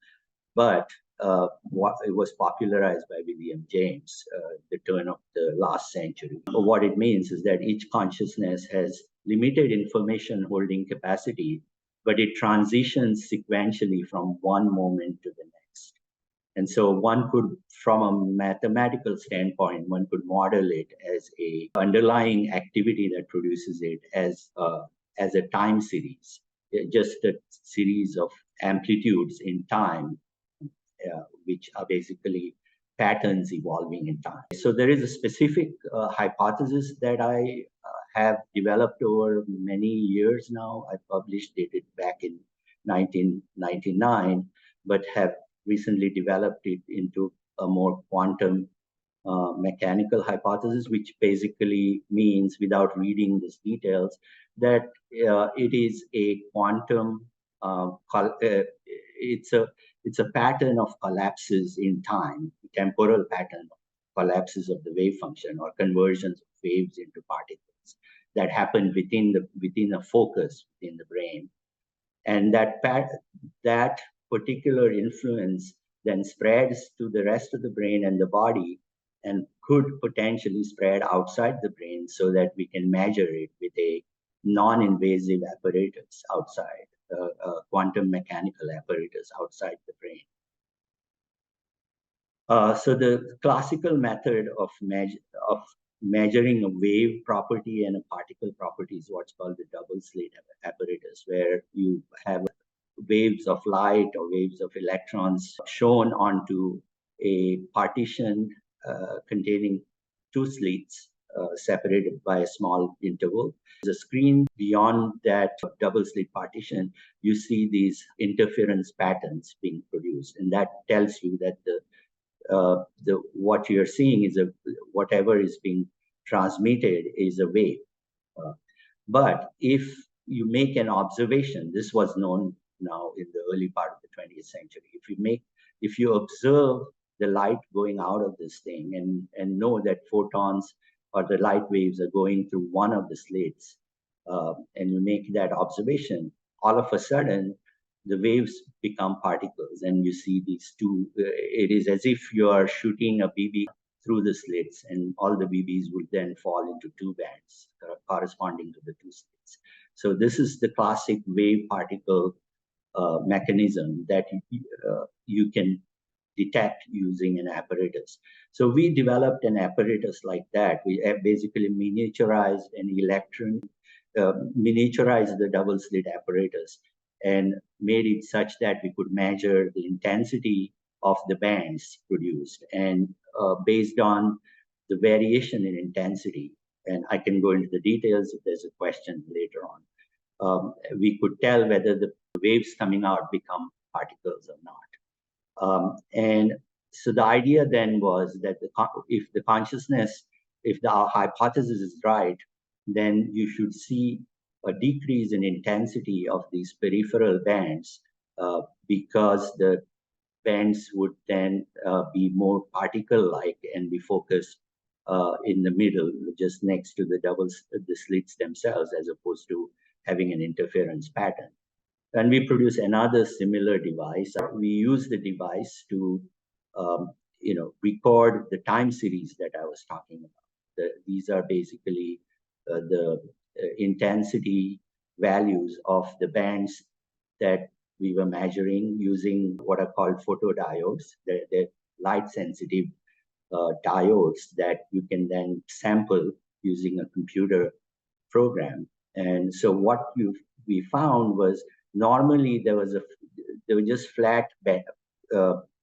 but it was popularized by William James, the turn of the last century. What it means is that each consciousness has limited information holding capacity, but it transitions sequentially from one moment to the next. And so one could, from a mathematical standpoint, one could model it as a underlying activity that produces it as a time series, just a series of amplitudes in time, which are basically patterns evolving in time. So there is a specific hypothesis that I have developed over many years now. I published it back in 1999, but have recently developed it into a more quantum mechanical hypothesis, which basically means, without reading these details, that it is a quantum, it's a pattern of collapses in time, temporal pattern of collapses of the wave function or conversions of waves into particles that happen within a focus within the brain. And that particular influence then spreads to the rest of the brain and the body, and could potentially spread outside the brain, so that we can measure it with a non-invasive apparatus outside, quantum mechanical apparatus outside the brain. So the classical method of measuring a wave property and a particle property is what's called the double slit apparatus, where you have waves of light or waves of electrons shown onto a partition containing two slits separated by a small interval. There's a screen beyond that double slit partition. You see these interference patterns being produced, and that tells you that what you're seeing is whatever is being transmitted is a wave. But if you make an observation, this was known now in the early part of the 20th century. If you observe the light going out of this thing and know that photons or the light waves are going through one of the slits, and you make that observation, all of a sudden the waves become particles, and you see these two. It is as if you are shooting a BB through the slits, and all the BBs would then fall into two bands corresponding to the two slits. So this is the classic wave particle mechanism that you can detect using an apparatus. So we developed an apparatus like that. We basically miniaturized miniaturized the double slit apparatus and made it such that we could measure the intensity of the bands produced. And based on the variation in intensity, and I can go into the details if there's a question later on, we could tell whether the waves coming out become particles or not. And so the idea then was that if our hypothesis is right, then you should see a decrease in intensity of these peripheral bands because the bands would then be more particle-like and be focused in the middle, just next to the slits themselves, as opposed to having an interference pattern. And we produce another similar device. We use the device to, record the time series that I was talking about. These are basically the intensity values of the bands that we were measuring using what are called photodiodes. They're light-sensitive diodes that you can then sample using a computer program. And so what we found was normally there were just flat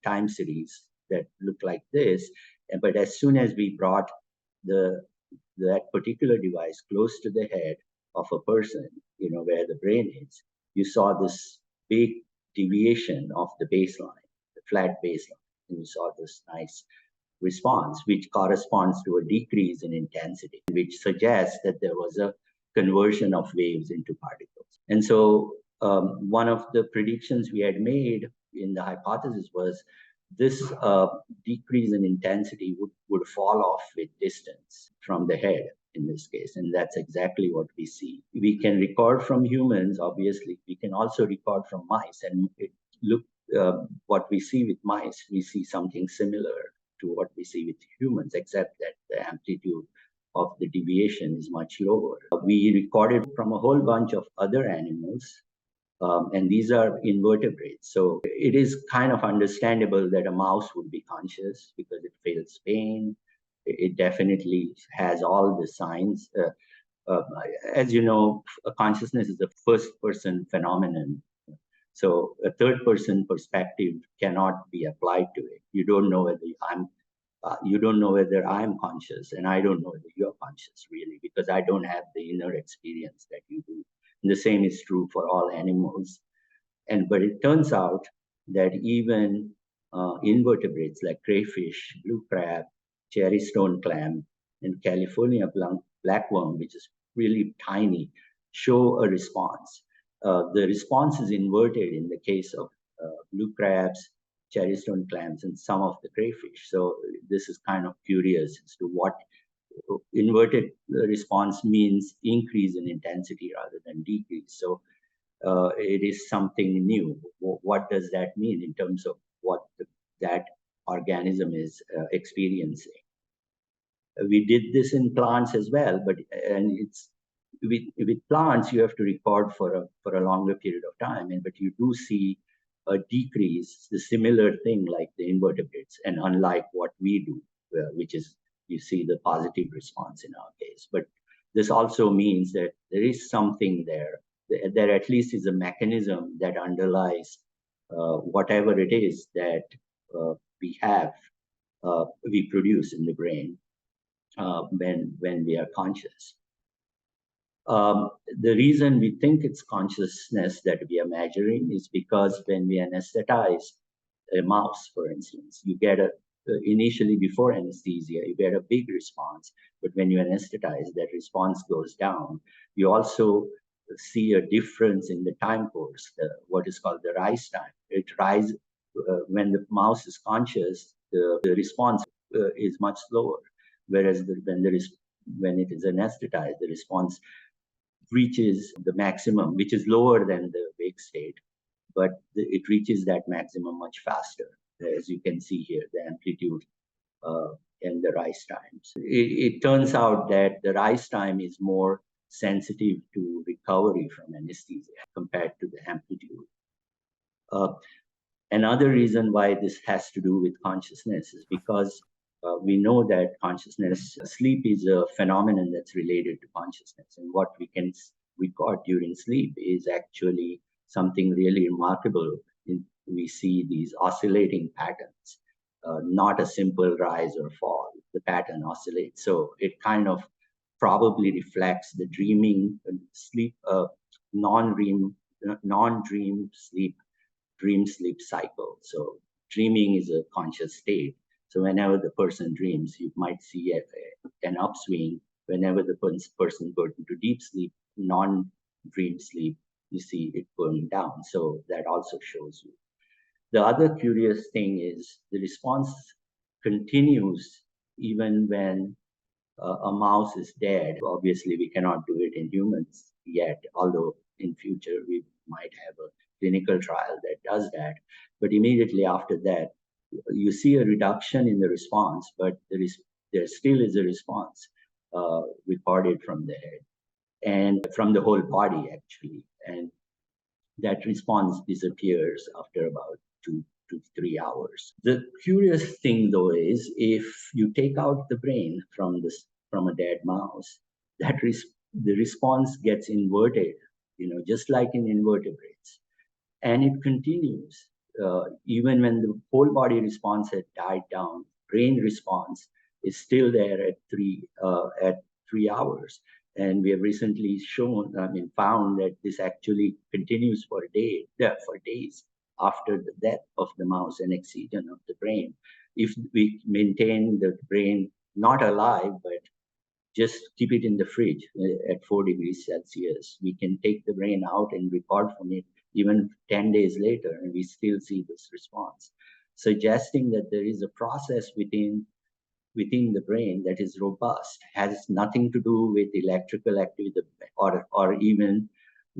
time series that looked like this, but as soon as we brought that particular device close to the head of a person, where the brain is, you saw this big deviation of the baseline, the flat baseline, and you saw this nice response, which corresponds to a decrease in intensity, which suggests that there was a conversion of waves into particles. And so one of the predictions we had made in the hypothesis was this decrease in intensity would fall off with distance from the head in this case. And that's exactly what we see. We can record from humans, obviously. We can also record from mice. And what we see with mice, we see something similar to what we see with humans, except that the amplitude of the deviation is much lower. We recorded from a whole bunch of other animals, and these are invertebrates. So it is kind of understandable that a mouse would be conscious because it feels pain. It definitely has all the signs. As you know, consciousness is a first-person phenomenon. So a third-person perspective cannot be applied to it. You don't know whether I'm conscious, and I don't know whether you're conscious, really, because I don't have the inner experience that you do. And the same is true for all animals. But it turns out that even invertebrates like crayfish, blue crab, cherry stone clam, and California blackworm, which is really tiny, show a response. The response is inverted in the case of blue crabs, cherry stone clams, and some of the crayfish. So this is kind of curious as to what inverted response means: increase in intensity rather than decrease. So it is something new. What does that mean in terms of what that organism is experiencing? We did this in plants as well, and it's with plants you have to record for a longer period of time, but you do see a decrease, the similar thing like the invertebrates, and unlike what we do, which is you see the positive response in our case. But this also means that there is something there. There at least is a mechanism that underlies whatever it is that we produce in the brain. when we are conscious. The reason we think it's consciousness that we are measuring is because when we anesthetize a mouse, for instance, you get initially before anesthesia, you get a big response, but when you anesthetize, that response goes down. You also see a difference in the time course, what is called the rise time. It rises when the mouse is conscious, the response is much slower, whereas when it is anesthetized, the response reaches the maximum, which is lower than the wake state, but it reaches that maximum much faster, as you can see here, the amplitude and the rise times. It turns out that the rise time is more sensitive to recovery from anesthesia compared to the amplitude. Another reason why this has to do with consciousness is because we know that sleep is a phenomenon that's related to consciousness. And what we can record during sleep is actually something really remarkable. We see these oscillating patterns, not a simple rise or fall. The pattern oscillates. So it kind of probably reflects the dreaming sleep, non-dream sleep, dream sleep cycle. So dreaming is a conscious state. So whenever the person dreams, you might see an upswing. Whenever the person goes into deep sleep, non-dream sleep, you see it going down. So that also shows you. The other curious thing is the response continues even when a mouse is dead. Obviously, we cannot do it in humans yet, although in future we might have a clinical trial that does that. But immediately after that, you see a reduction in the response, but there still is a response recorded from the head and from the whole body, actually. And that response disappears after about 2 to 3 hours. The curious thing, though, is if you take out the brain from a dead mouse, the response gets inverted, just like in invertebrates. And it continues. Even when the whole body response had died down, brain response is still there at 3 hours. And we have recently found that this actually continues for days after the death of the mouse and excision of the brain. If we maintain the brain not alive, but just keep it in the fridge at 4 degrees Celsius, we can take the brain out and record from it even 10 days later, and we still see this response, suggesting that there is a process within the brain that is robust, has nothing to do with electrical activity or even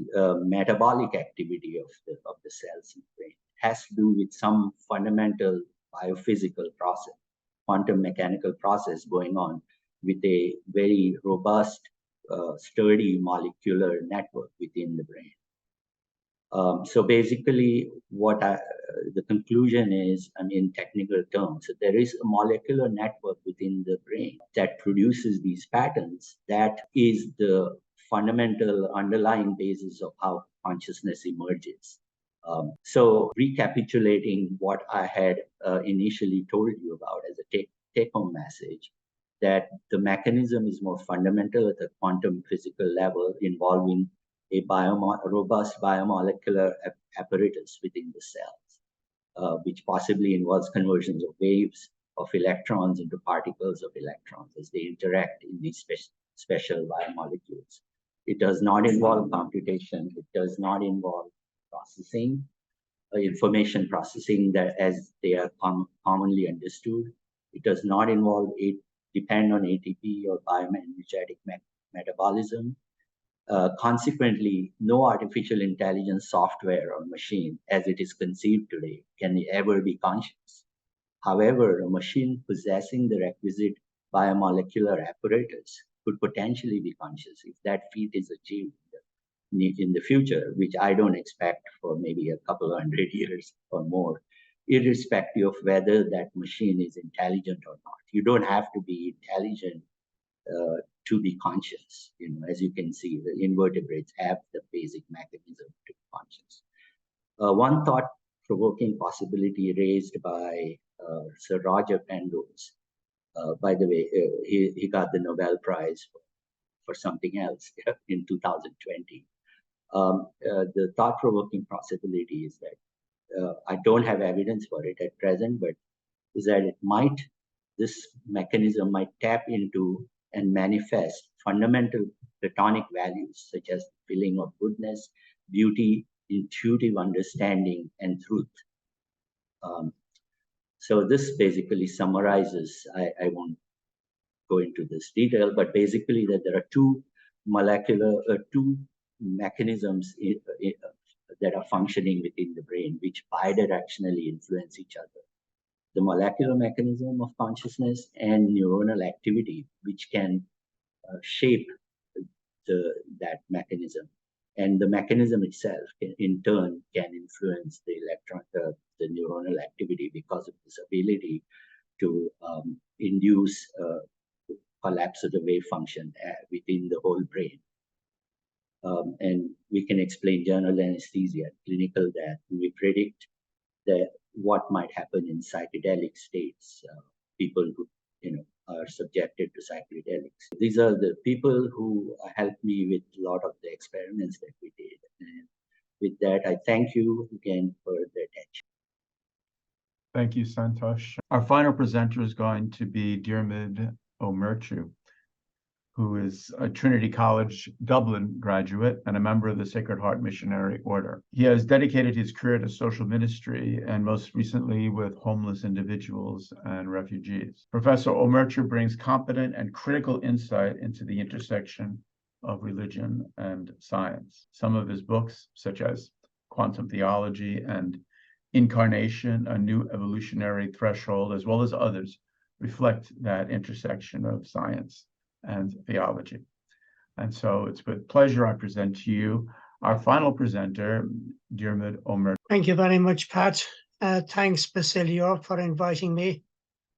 metabolic activity of the cells in the brain. It has to do with some fundamental biophysical process, quantum mechanical process going on with a very robust, sturdy molecular network within the brain. So basically, the conclusion is, in technical terms, there is a molecular network within the brain that produces these patterns. That is the fundamental underlying basis of how consciousness emerges. So recapitulating what I had initially told you about as a take-home message, that the mechanism is more fundamental at the quantum physical level, involving a robust biomolecular apparatus within the cells, which possibly involves conversions of waves of electrons into particles of electrons as they interact in these special biomolecules. It does not involve computation. It does not involve processing, information processing that as they are commonly understood. It does not depend on ATP or bioenergetic metabolism. Consequently, no artificial intelligence software or machine as it is conceived today can ever be conscious. However, a machine possessing the requisite biomolecular apparatus could potentially be conscious if that feat is achieved in the future, which I don't expect for maybe a couple of 100 years or more, irrespective of whether that machine is intelligent or not. You don't have to be intelligent to be conscious. As you can see, the invertebrates have the basic mechanism to be conscious. One thought-provoking possibility raised by Sir Roger Penrose By the way, he got the Nobel Prize for something else in 2020. The thought-provoking possibility is that I don't have evidence for it at present, but is that this mechanism might tap into and manifest fundamental platonic values such as feeling of goodness, beauty, intuitive understanding, and truth. So this basically summarizes, I won't go into this detail, but basically that there are two mechanisms that are functioning within the brain, which bidirectionally influence each other. The molecular mechanism of consciousness and neuronal activity, which can shape that mechanism. And the mechanism itself, in turn, can influence the neuronal activity because of this ability to induce collapse of the wave function within the whole brain. And we can explain general anesthesia, clinical death, and we predict what might happen in psychedelic states, people who are subjected to psychedelics. These are the people who helped me with a lot of the experiments that we did. And with that, I thank you again for the attention. Thank you, Santosh. Our final presenter is going to be Diarmuid O'Murchu, who is a Trinity College Dublin graduate and a member of the Sacred Heart Missionary Order. He has dedicated his career to social ministry and most recently with homeless individuals and refugees. Professor O'Murchu brings competent and critical insight into the intersection of religion and science. Some of his books, such as Quantum Theology and Incarnation, A New Evolutionary Threshold, as well as others, reflect that intersection of science and theology. And so it's with pleasure I present to you our final presenter, Diarmuid O'Murchu. Thank you very much, Pat. Thanks, Basilio, for inviting me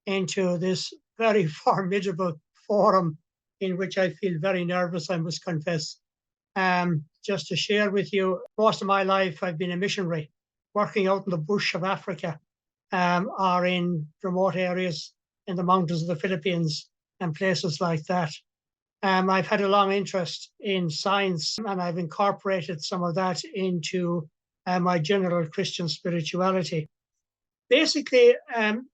into this very formidable forum in which I feel very nervous, I must confess. Just to share with you, most of my life I've been a missionary, working out in the bush of Africa or in remote areas in the mountains of the Philippines and places like that. I've had a long interest in science, and I've incorporated some of that into my general Christian spirituality. Basically,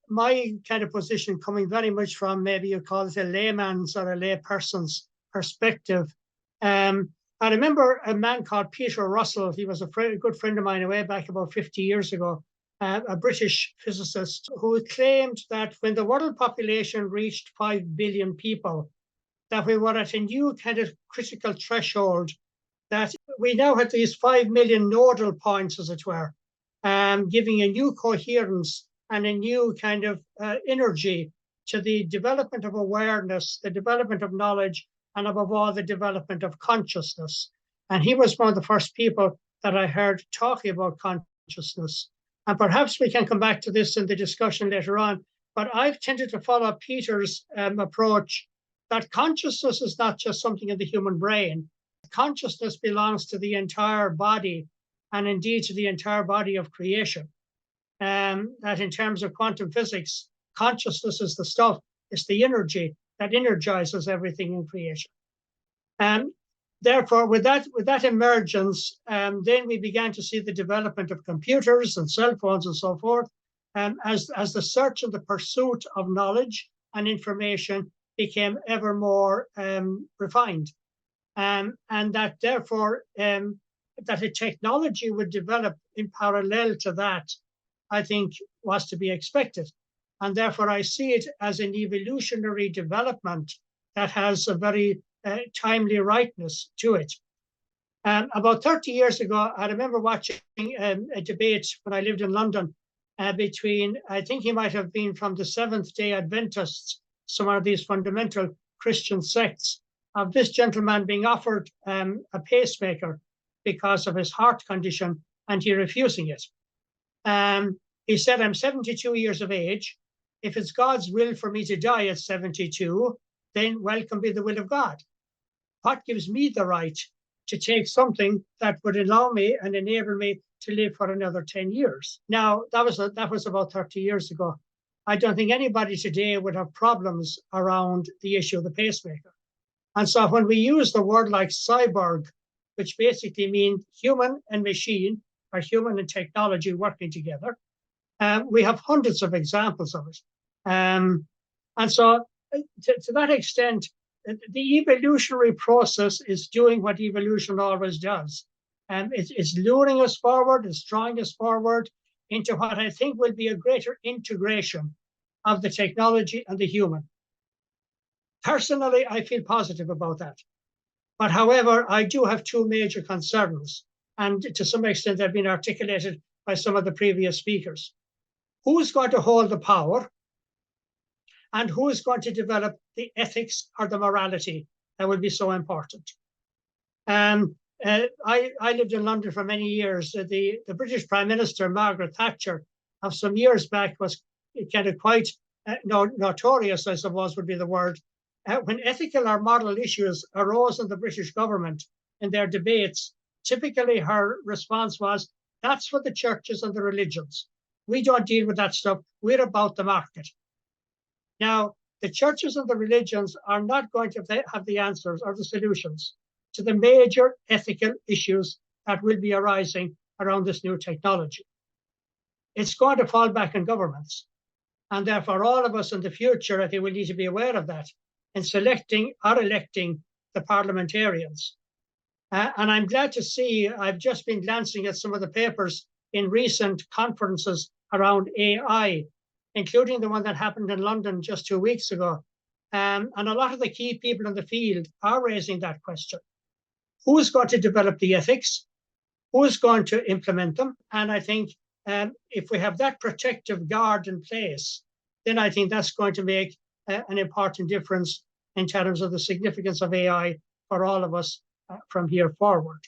my kind of position coming very much from maybe you call it a layman's or a layperson's perspective. I remember a man called Peter Russell. He was a good friend of mine way back about 50 years ago. A British physicist who claimed that when the world population reached 5 billion people, that we were at a new kind of critical threshold, that we now had these 5 million nodal points, as it were, giving a new coherence and a new kind of energy to the development of awareness, the development of knowledge, and above all, the development of consciousness. And he was one of the first people that I heard talking about consciousness. And perhaps we can come back to this in the discussion later on, but I've tended to follow Peter's approach that consciousness is not just something in the human brain. Consciousness belongs to the entire body and indeed to the entire body of creation. That in terms of quantum physics, consciousness is the stuff, it's the energy that energizes everything in creation. Therefore, with that emergence, then we began to see the development of computers and cell phones and so forth, as the search and the pursuit of knowledge and information became ever more refined. And that therefore, that a technology would develop in parallel to that, I think was to be expected. And therefore, I see it as an evolutionary development that has a very timely rightness to it. About 30 years ago, I remember watching a debate when I lived in London between, I think he might have been from the Seventh-day Adventists, some of these fundamental Christian sects, of this gentleman being offered a pacemaker because of his heart condition, and he refusing it. He said, I'm 72 years of age. If it's God's will for me to die at 72, then welcome be the will of God. What gives me the right to take something that would allow me and enable me to live for another 10 years? Now, that was about 30 years ago. I don't think anybody today would have problems around the issue of the pacemaker. And so when we use the word like cyborg, which basically means human and machine, or human and technology working together, we have hundreds of examples of it. And so to that extent, the evolutionary process is doing what evolution always does. It's luring us forward, it's drawing us forward into what I think will be a greater integration of the technology and the human. Personally, I feel positive about that. But however, I do have two major concerns, and to some extent they've been articulated by some of the previous speakers. Who's going to hold the power? And who is going to develop the ethics or the morality that will be so important? I lived in London for many years. The British Prime Minister, Margaret Thatcher, of some years back was kind of quite notorious, I suppose would be the word. When ethical or moral issues arose in the British government in their debates, typically her response was, that's for the churches and the religions. We don't deal with that stuff. We're about the market. Now, the churches and the religions are not going to have the answers or the solutions to the major ethical issues that will be arising around this new technology. It's going to fall back on governments. And therefore, all of us in the future, I think we need to be aware of that in selecting or electing the parliamentarians. And I'm glad to see, I've just been glancing at some of the papers in recent conferences around AI, including the one that happened in London just 2 weeks ago. And a lot of the key people in the field are raising that question. Who is going to develop the ethics? Who is going to implement them? And I think if we have that protective guard in place, then I think that's going to make an important difference in terms of the significance of AI for all of us from here forward.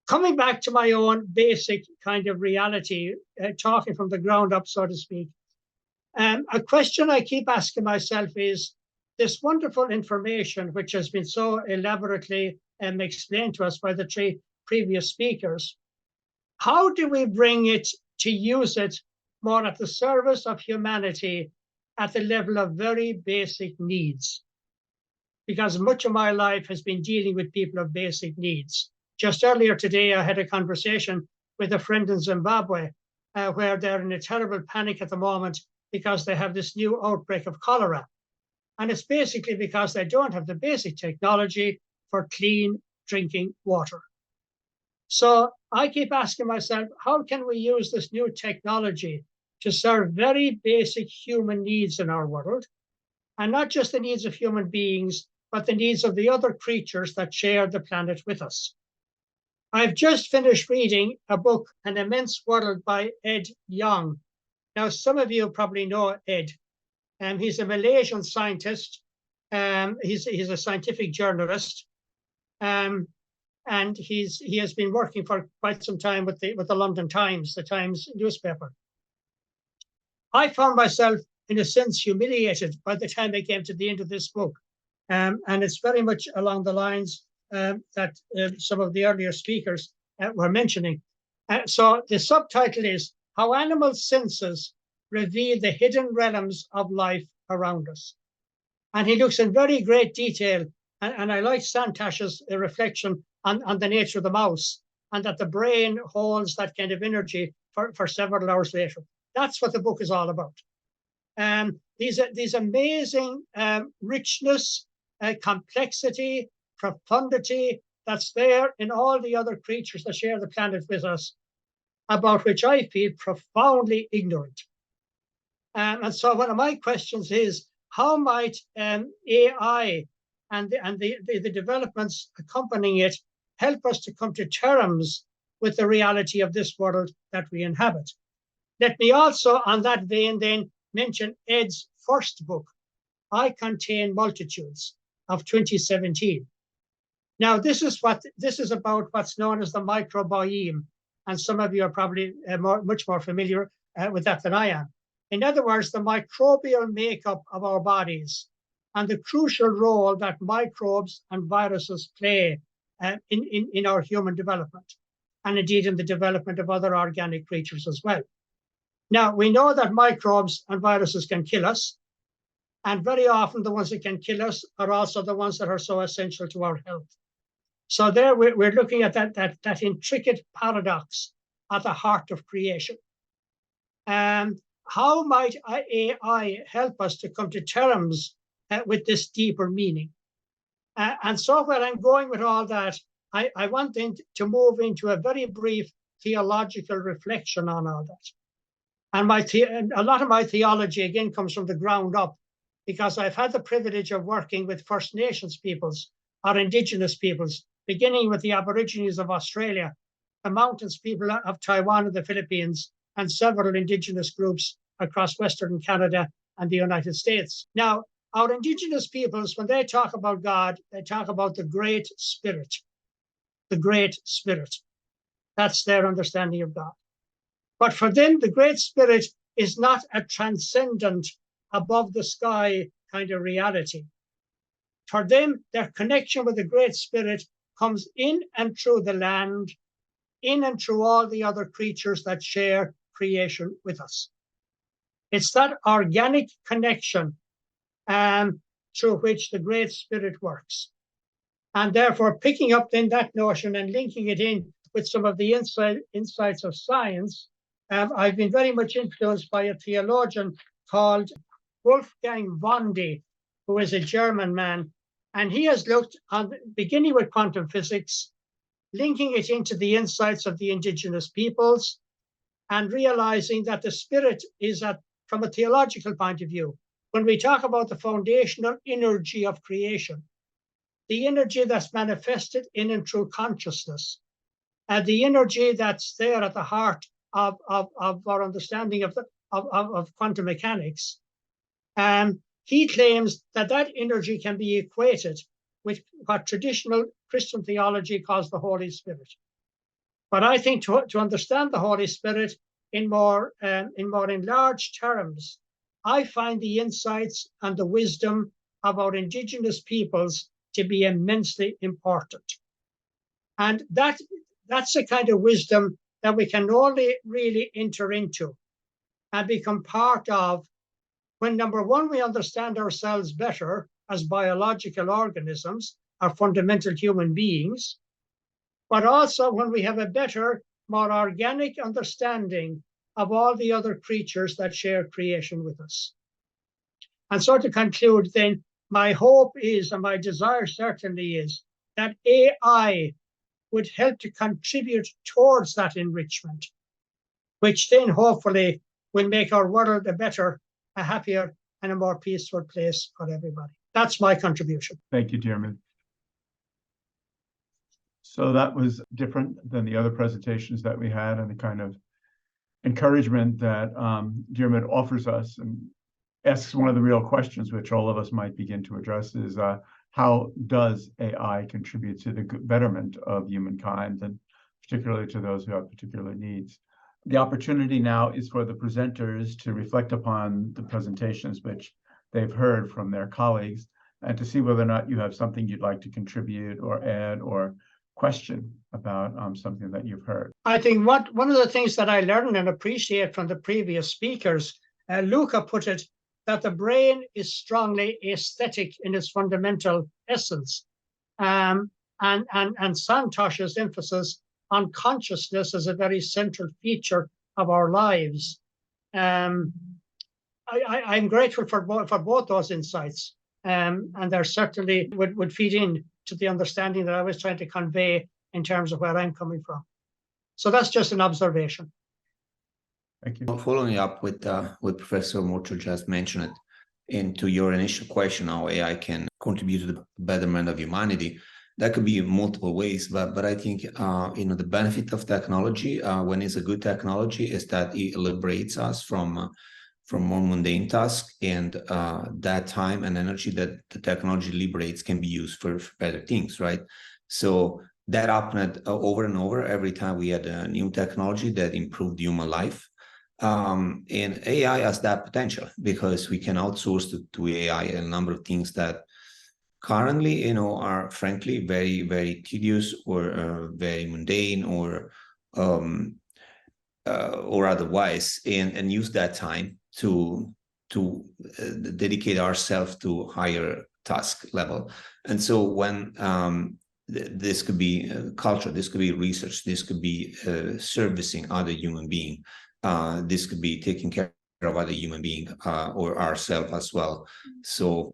Coming back to my own basic kind of reality, talking from the ground up, so to speak, a question I keep asking myself is, this wonderful information, which has been so elaborately explained to us by the three previous speakers, how do we bring it to use it more at the service of humanity at the level of very basic needs? Because much of my life has been dealing with people of basic needs. Just earlier today, I had a conversation with a friend in Zimbabwe, where they're in a terrible panic at the moment because they have this new outbreak of cholera. And it's basically because they don't have the basic technology for clean drinking water. So I keep asking myself, how can we use this new technology to serve very basic human needs in our world? And not just the needs of human beings, but the needs of the other creatures that share the planet with us. I've just finished reading a book, An Immense World by Ed Yong. Now, some of you probably know Ed. He's a Malaysian scientist. He's a scientific journalist. And he has been working for quite some time with the London Times, the Times newspaper. I found myself, in a sense, humiliated by the time I came to the end of this book. And it's very much along the lines that some of the earlier speakers were mentioning. So the subtitle is How Animal Senses Reveal the Hidden Realms of Life Around Us. And he looks in very great detail. And I like Santosh's reflection on the nature of the mouse, and that the brain holds that kind of energy for several hours later. That's what the book is all about. These amazing richness, complexity, profundity that's there in all the other creatures that share the planet with us, about which I feel profoundly ignorant. And so one of my questions is, how might AI and the developments accompanying it help us to come to terms with the reality of this world that we inhabit? Let me also, on that vein, then mention Ed's first book, I Contain Multitudes, of 2017. Now, this is about what's known as the microbiome, and some of you are probably much more familiar with that than I am. In other words, the microbial makeup of our bodies and the crucial role that microbes and viruses play in our human development, and indeed in the development of other organic creatures as well. Now, we know that microbes and viruses can kill us, and very often the ones that can kill us are also the ones that are so essential to our health. So there we're looking at that intricate paradox at the heart of creation. How might AI help us to come to terms with this deeper meaning? And so where I'm going with all that, I want then to move into a very brief theological reflection on all that. And a lot of my theology, again, comes from the ground up, because I've had the privilege of working with First Nations peoples, or Indigenous peoples, beginning with the Aborigines of Australia, the Mountains people of Taiwan and the Philippines, and several Indigenous groups across Western Canada and the United States. Now, our Indigenous peoples, when they talk about God, they talk about the Great Spirit. The Great Spirit. That's their understanding of God. But for them, the Great Spirit is not a transcendent, above the sky kind of reality. For them, their connection with the Great Spirit comes in and through the land, in and through all the other creatures that share creation with us. It's that organic connection through which the Great Spirit works. And therefore, picking up then that notion and linking it in with some of the insights of science, I've been very much influenced by a theologian called Wolfgang Vonde, who is a German man. And he has looked on, beginning with quantum physics, linking it into the insights of the indigenous peoples, and realizing that the spirit is, from a theological point of view, when we talk about the foundational energy of creation, the energy that's manifested in and through consciousness, and the energy that's there at the heart of our understanding of quantum mechanics, he claims that that energy can be equated with what traditional Christian theology calls the Holy Spirit. But I think to understand the Holy Spirit in more enlarged terms, I find the insights and the wisdom of our indigenous peoples to be immensely important. And that's a kind of wisdom that we can only really enter into and become part of when, number one, we understand ourselves better as biological organisms, our fundamental human beings, but also when we have a better, more organic understanding of all the other creatures that share creation with us. And so to conclude then, my hope is, and my desire certainly is, that AI would help to contribute towards that enrichment, which then hopefully will make our world a better, a happier, and a more peaceful place for everybody. That's my contribution. Thank you, Diarmuid. So that was different than the other presentations that we had, and the kind of encouragement that Diarmuid offers us and asks one of the real questions which all of us might begin to address is how does AI contribute to the betterment of humankind, and particularly to those who have particular needs? The opportunity now is for the presenters to reflect upon the presentations which they've heard from their colleagues, and to see whether or not you have something you'd like to contribute or add or question about something that you've heard. I think one of the things that I learned and appreciate from the previous speakers, Luca put it, that the brain is strongly aesthetic in its fundamental essence. And Santosh's emphasis on consciousness as a very central feature of our lives. I'm grateful for both those insights, and they certainly would feed in to the understanding that I was trying to convey in terms of where I'm coming from. So that's just an observation. Thank you. Following up with Professor Murchel just mentioned, into your initial question, how AI can contribute to the betterment of humanity, that could be in multiple ways. But I think the benefit of technology, when it's a good technology, is that it liberates us from more mundane tasks, and that time and energy that the technology liberates can be used for better things, right? So that happened over and over every time we had a new technology that improved human life. And AI has that potential because we can outsource to AI a number of things that currently, are frankly very, very tedious or very mundane or or otherwise, and use that time to dedicate ourselves to higher task level. And so when this could be culture, this could be research, this could be servicing other human being, this could be taking care of other human being or ourselves as well. So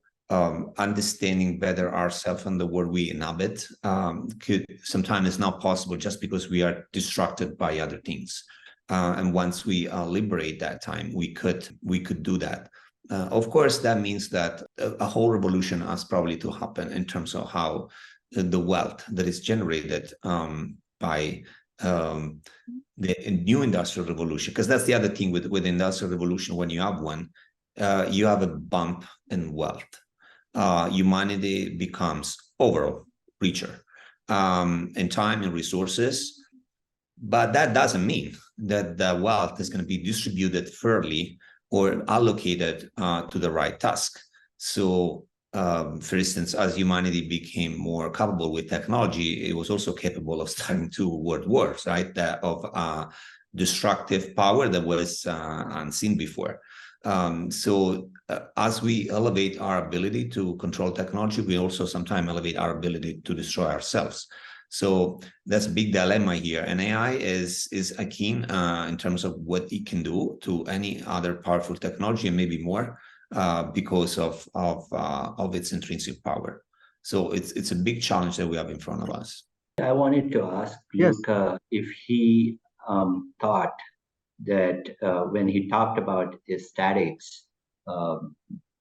understanding better ourselves and the world we inhabit could sometimes is not possible just because we are distracted by other things. And once we liberate that time, we could do that. Of course, that means that a whole revolution has probably to happen in terms of how the wealth that is generated by the new industrial revolution, because that's the other thing with industrial revolution. When you have one, you have a bump in wealth. Humanity becomes overall richer in time and resources, but that doesn't mean that the wealth is going to be distributed fairly or allocated to the right task. So, for instance, as humanity became more capable with technology, it was also capable of starting two world wars, right? Of destructive power that was unseen before. So as we elevate our ability to control technology, we also sometimes elevate our ability to destroy ourselves. So that's a big dilemma here. And AI is akin in terms of what it can do to any other powerful technology, and maybe more because of its intrinsic power. So it's a big challenge that we have in front of us. I wanted to ask Luca if he thought that when he talked about aesthetics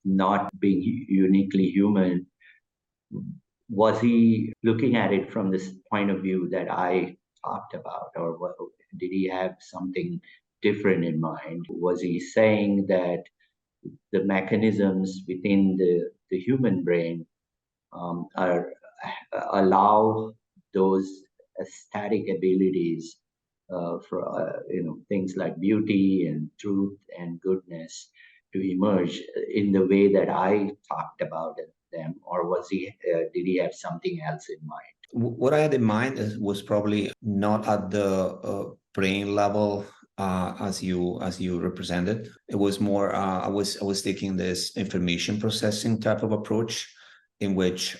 not being uniquely human, was he looking at it from this point of view that I talked about, or did he have something different in mind? Was he saying that the mechanisms within the human brain allow those aesthetic abilities for things like beauty and truth and goodness to emerge in the way that I talked about them, or did he have something else in mind? What I had in mind was probably not at the brain level as you represented. It was more I was taking this information processing type of approach, in which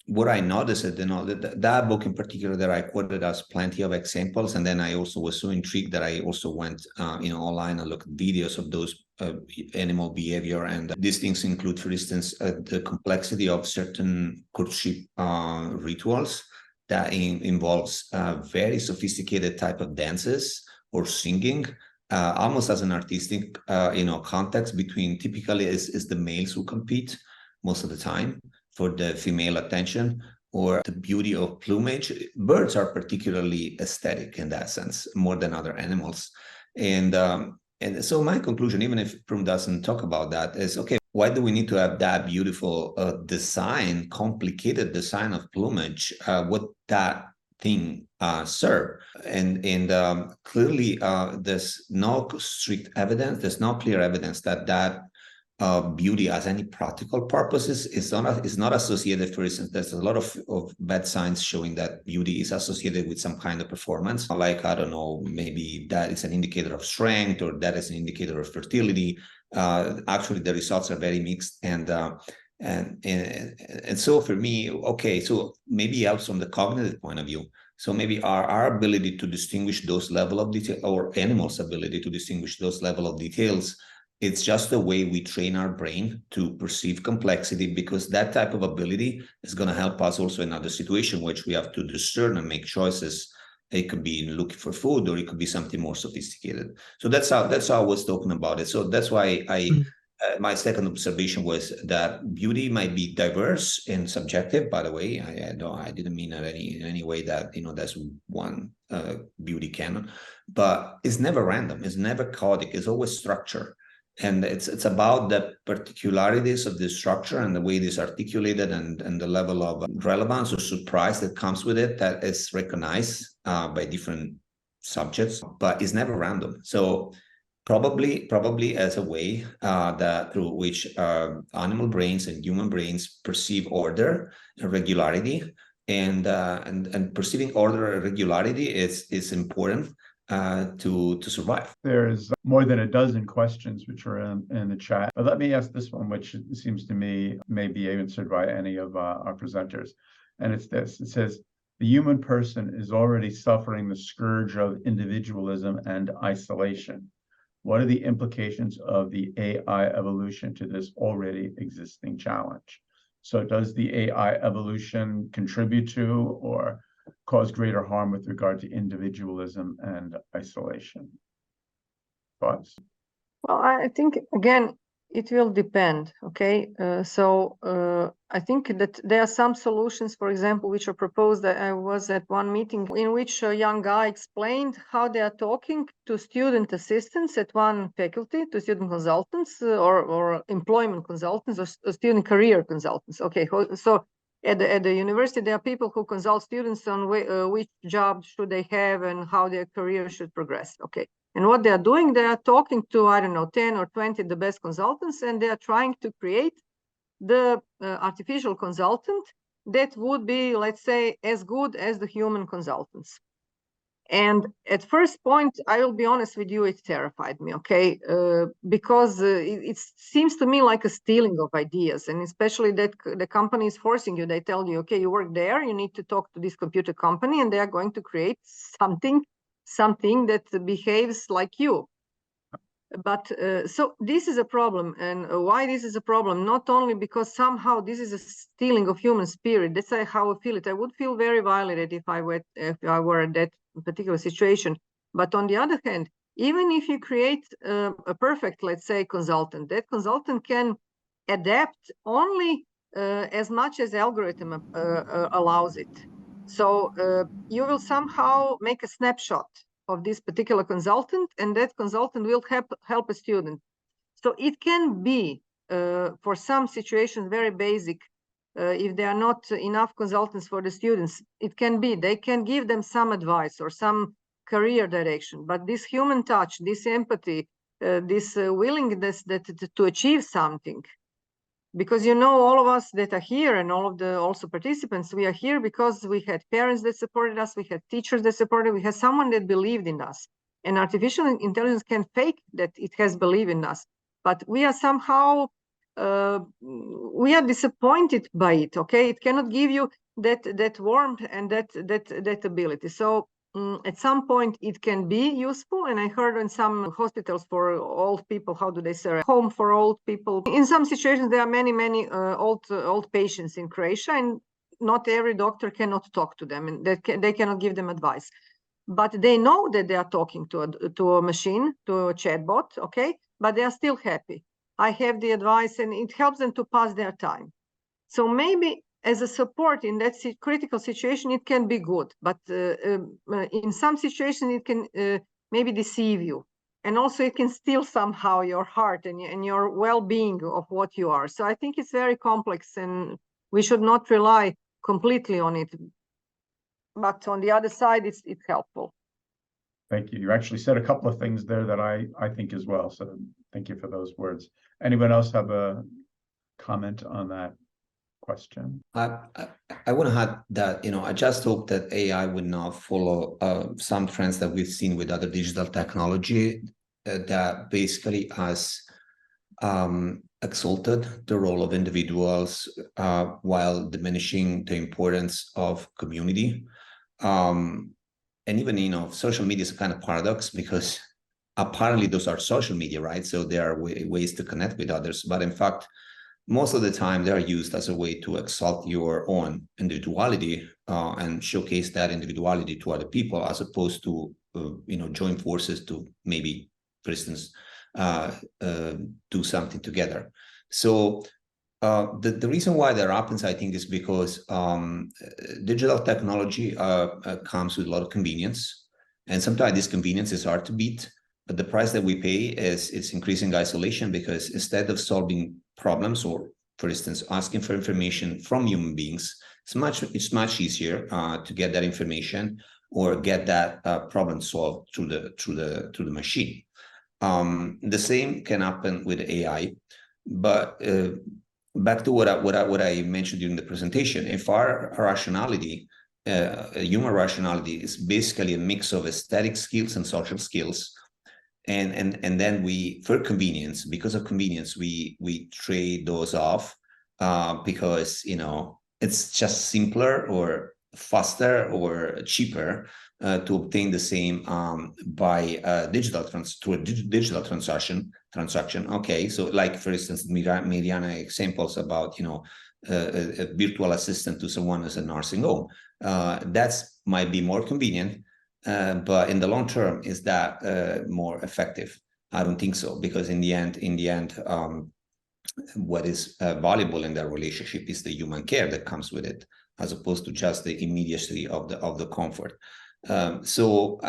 what I noticed, that book in particular that I quoted has plenty of examples, and then I also was so intrigued that I also went online and looked at videos of those animal behavior, and these things include, for instance, the complexity of certain courtship rituals that involves very sophisticated type of dances or singing, almost as an artistic context between, typically is the males who compete most of the time for the female attention, or the beauty of plumage. Birds are particularly aesthetic in that sense, more than other animals. And so my conclusion, even if Prum doesn't talk about that, is, okay, why do we need to have that beautiful design, complicated design of plumage? What that thing serve? And clearly there's no strict evidence, there's no clear evidence that beauty has any practical purposes. It's not associated. For instance, there's a lot of bad signs showing that beauty is associated with some kind of performance, like, I don't know, maybe that is an indicator of strength, or that is an indicator of fertility. Actually, the results are very mixed, and so for me, okay, so maybe it helps from the cognitive point of view. So maybe our ability to distinguish those level of detail, or animals' ability to distinguish those level of details, it's just the way we train our brain to perceive complexity, because that type of ability is going to help us also in other situations, which we have to discern and make choices. It could be looking for food, or it could be something more sophisticated. So that's how I was talking about it. So that's why my second observation was that beauty might be diverse and subjective. By the way, I didn't mean in any way that that's one beauty canon, but it's never random. It's never chaotic. It's always structure. And it's about the particularities of the structure and the way it is articulated, and the level of relevance or surprise that comes with it, that is recognized by different subjects, but it's never random. So probably as a way that through which animal brains and human brains perceive order and regularity, and perceiving order and regularity is important. to survive. There's more than a dozen questions which are in the chat. But let me ask this one, which seems to me may be answered by any of our presenters. And it's this. It says, the human person is already suffering the scourge of individualism and isolation. What are the implications of the AI evolution to this already existing challenge? So does the AI evolution contribute to or cause greater harm with regard to individualism and isolation? Thoughts? Well, I think, again, it will depend, okay? I think that there are some solutions, for example, which are proposed. I was at one meeting in which a young guy explained how they are talking to student assistants at one faculty, to student consultants or employment consultants or student career consultants. Okay, so at the university, there are people who consult students on which job should they have and how their career should progress. Okay. And what they are doing, they are talking to, I don't know, 10 or 20 the best consultants, and they are trying to create the artificial consultant that would be, let's say, as good as the human consultants. And at first point, I will be honest with you, it terrified me, okay? Because it seems to me like a stealing of ideas, and especially that the company is forcing you. They tell you, okay, you work there, you need to talk to this computer company, and they are going to create something that behaves like you. But so this is a problem. And why this is a problem? Not only because somehow this is a stealing of human spirit. That's how I feel it. I would feel very violated if I were in that particular situation. But on the other hand, even if you create a perfect, let's say, consultant, that consultant can adapt only as much as the algorithm allows it. So you will somehow make a snapshot of this particular consultant, and that consultant will help a student. So it can be, for some situations, very basic. If there are not enough consultants for the students, it can be, they can give them some advice or some career direction. But this human touch, this empathy, this willingness to achieve something, because all of us that are here and all of the also participants, we are here because we had parents that supported us, we had teachers that supported, we had someone that believed in us. And artificial intelligence can fake that it has believed in us, but we are somehow we are disappointed by it. Okay, it cannot give you that warmth and that ability. So at some point it can be useful, and I heard in some hospitals for old people, how do they say, home for old people. In some situations there are many old patients in Croatia, and not every doctor cannot talk to them, and they cannot give them advice, but they know that they are talking to a machine, to a chatbot. Okay, but they are still happy. I have the advice, and it helps them to pass their time. So maybe as a support in that critical situation, it can be good, but in some situations it can maybe deceive you, and also it can steal somehow your heart and your well-being of what you are. So I think it's very complex, and we should not rely completely on it. But on the other side, it's helpful. Thank you. You actually said a couple of things there that I think as well. So thank you for those words. Anyone else have a comment on that question? I want to add that, I just hope that AI would not follow some trends that we've seen with other digital technology that basically has exalted the role of individuals while diminishing the importance of community. And even, social media is a kind of paradox, because apparently those are social media, right? So there are ways to connect with others. But in fact, most of the time they are used as a way to exalt your own individuality and showcase that individuality to other people, as opposed to, join forces to maybe, for instance, do something together. So the reason why that happens, I think, is because digital technology comes with a lot of convenience, and sometimes this convenience is hard to beat. But the price that we pay is increasing isolation, because instead of solving problems, or, for instance, asking for information from human beings, it's much easier to get that information or get that problem solved through the machine. The same can happen with AI, but back to what I mentioned during the presentation, if our rationality human rationality is basically a mix of aesthetic skills and social skills. And then we, for convenience, because of convenience, we trade those off because, you know, it's just simpler or faster or cheaper to obtain the same by through a digital transaction. Okay, so like for instance, Mirjana examples about, you know, a virtual assistant to someone as a nursing home. That's might be more convenient, but in the long term, is that more effective? I don't think so, because in the end, what is valuable in that relationship is the human care that comes with it, as opposed to just the immediacy of the comfort. So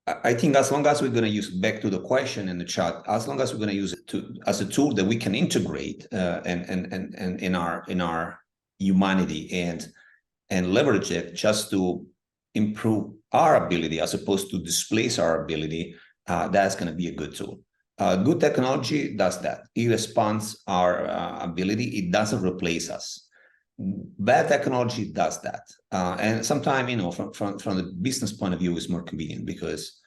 I think as long as we're going to use, back to the question in the chat, as long as we're going to use it as a tool that we can integrate and in our humanity and leverage it just to improve our ability as opposed to displace our ability, that's going to be a good tool. Good technology does that. It responds our ability. It doesn't replace us. Bad technology does that. And sometimes, you know, from the business point of view, it's more convenient because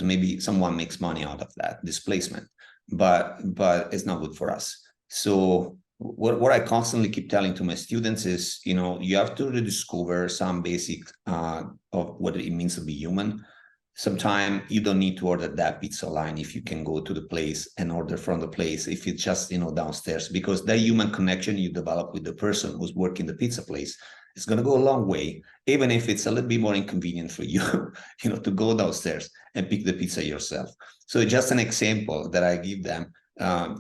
maybe someone makes money out of that displacement, but it's not good for us. So what I constantly keep telling to my students is, you know, you have to rediscover some basic of what it means to be human. Sometimes you don't need to order that pizza line if you can go to the place and order from the place, if it's just, you know, downstairs, because that human connection you develop with the person who's working the pizza place is going to go a long way, even if it's a little bit more inconvenient for you, you know, to go downstairs and pick the pizza yourself. So just an example that I give them so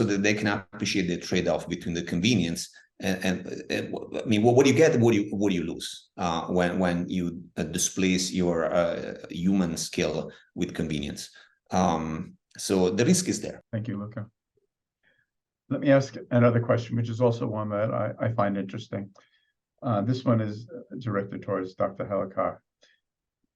that they can appreciate the trade-off between the convenience and I mean, what do you get? What do you lose when you displace your human skill with convenience? So the risk is there. Thank you, Luca. Let me ask another question, which is also one that I find interesting. This one is directed towards Dr. Helekar.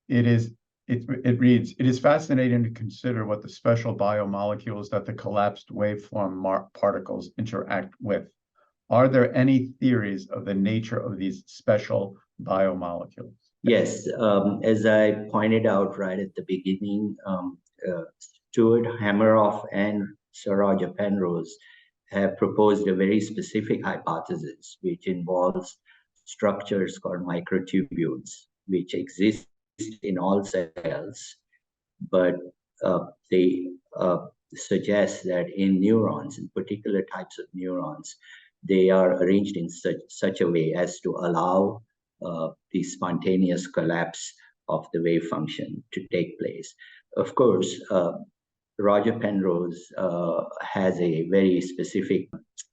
It reads, it is fascinating to consider what the special biomolecules that the collapsed waveform particles interact with. Are there any theories of the nature of these special biomolecules? Yes, as I pointed out right at the beginning, Stuart Hameroff and Sir Roger Penrose have proposed a very specific hypothesis, which involves structures called microtubules, which exist in all cells, but they suggest that in neurons, in particular types of neurons, they are arranged in such a way as to allow the spontaneous collapse of the wave function to take place. Of course, Roger Penrose has a very specific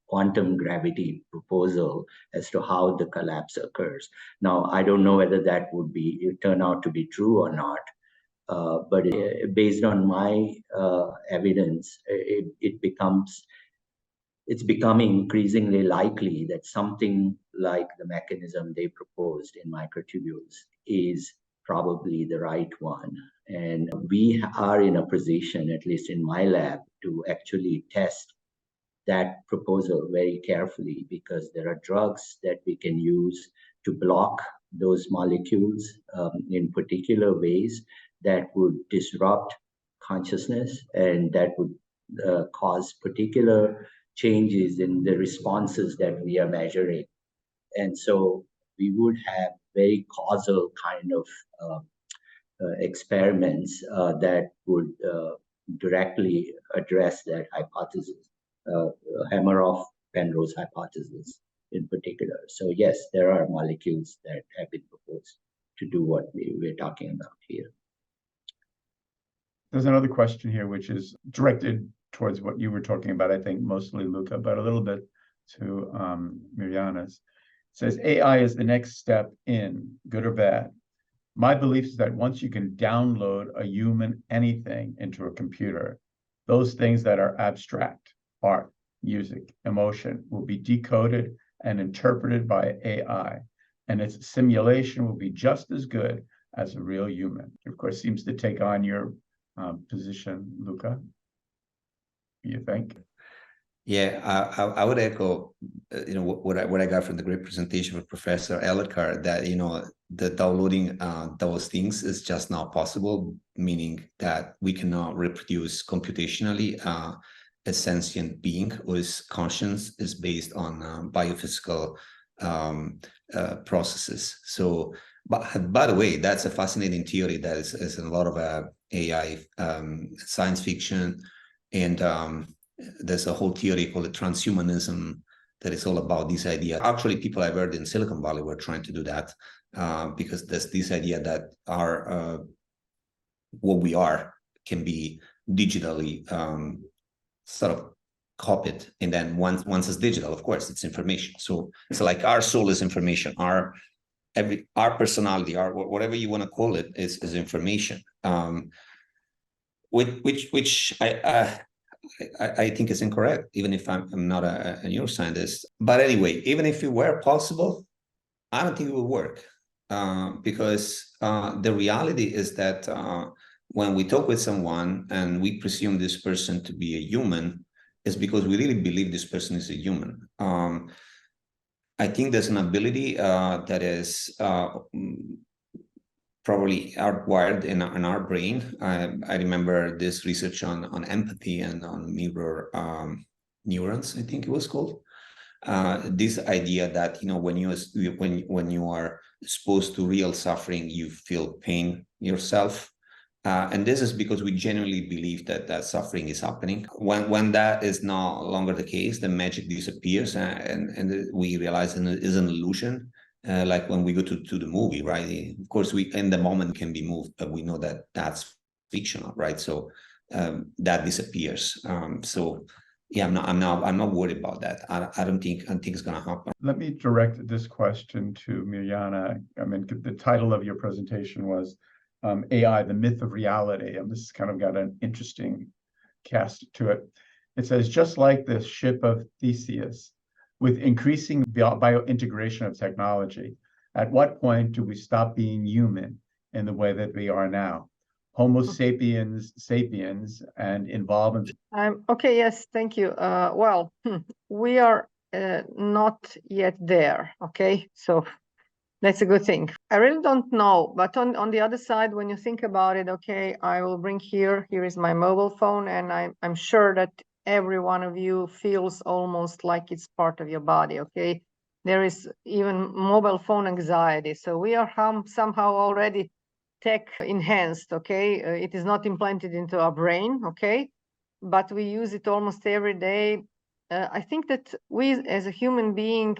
quantum gravity proposal as to how the collapse occurs. Now, I don't know whether that would turn out to be true or not, but based on my evidence, it's becoming increasingly likely that something like the mechanism they proposed in microtubules is probably the right one. And we are in a position, at least in my lab, to actually test that proposal very carefully, because there are drugs that we can use to block those molecules in particular ways that would disrupt consciousness and that would cause particular changes in the responses that we are measuring. And so we would have very causal kind of experiments that would directly address that hypothesis, Hameroff-Penrose hypothesis in particular. So yes, there are molecules that have been proposed to do what we're talking about here. There's another question here, which is directed towards what you were talking about, I think mostly Luca, but a little bit to Mirjana's. It says, AI is the next step in, good or bad. My belief is that once you can download a human anything into a computer, those things that are abstract, art, music, emotion, will be decoded and interpreted by AI, and its simulation will be just as good as a real human. Of course, seems to take on your position, Luca. You think? Yeah, I would echo, what I got from the great presentation of Professor Helekar, that the downloading those things is just not possible, meaning that we cannot reproduce computationally a sentient being whose conscience is based on biophysical processes. So, but by the way, that's a fascinating theory that is in a lot of AI science fiction, and there's a whole theory called transhumanism that is all about this idea. Actually, people I've heard in Silicon Valley were trying to do that because there's this idea that what we are can be digitally sort of copied, and then once it's digital, of course, it's information. So it's like our soul is information. Our personality, our whatever you want to call it, is information. Which I think is incorrect, even if I'm not a neuroscientist. But anyway, even if it were possible, I don't think it would work because the reality is that when we talk with someone and we presume this person to be a human, it's because we really believe this person is a human. I think there's an ability that is probably hardwired in our brain. I remember this research on empathy and on mirror neurons, I think it was called. This idea that when you are exposed to real suffering, you feel pain yourself. And this is because we genuinely believe that suffering is happening. When that is no longer the case, the magic disappears, and we realize it is an illusion. Like when we go to the movie, right? Of course, we in the moment can be moved, but we know that that's fictional, right? So that disappears. So yeah, I'm not worried about that. I don't think it's going to happen. Let me direct this question to Mirjana. I mean, the title of your presentation was AI, the Myth of Reality, and this has kind of got an interesting cast to it. It says, just like the ship of Theseus, with increasing biointegration of technology, at what point do we stop being human in the way that we are now? Homo sapiens and involvement. Okay, yes, thank you. Well, we are not yet there, okay? So that's a good thing. I really don't know, but on the other side, when you think about it, okay, I will bring here is my mobile phone, and I'm sure that every one of you feels almost like it's part of your body, okay? There is even mobile phone anxiety. So we are somehow already tech enhanced, okay? It is not implanted into our brain, okay? But we use it almost every day. I think that we as a human being,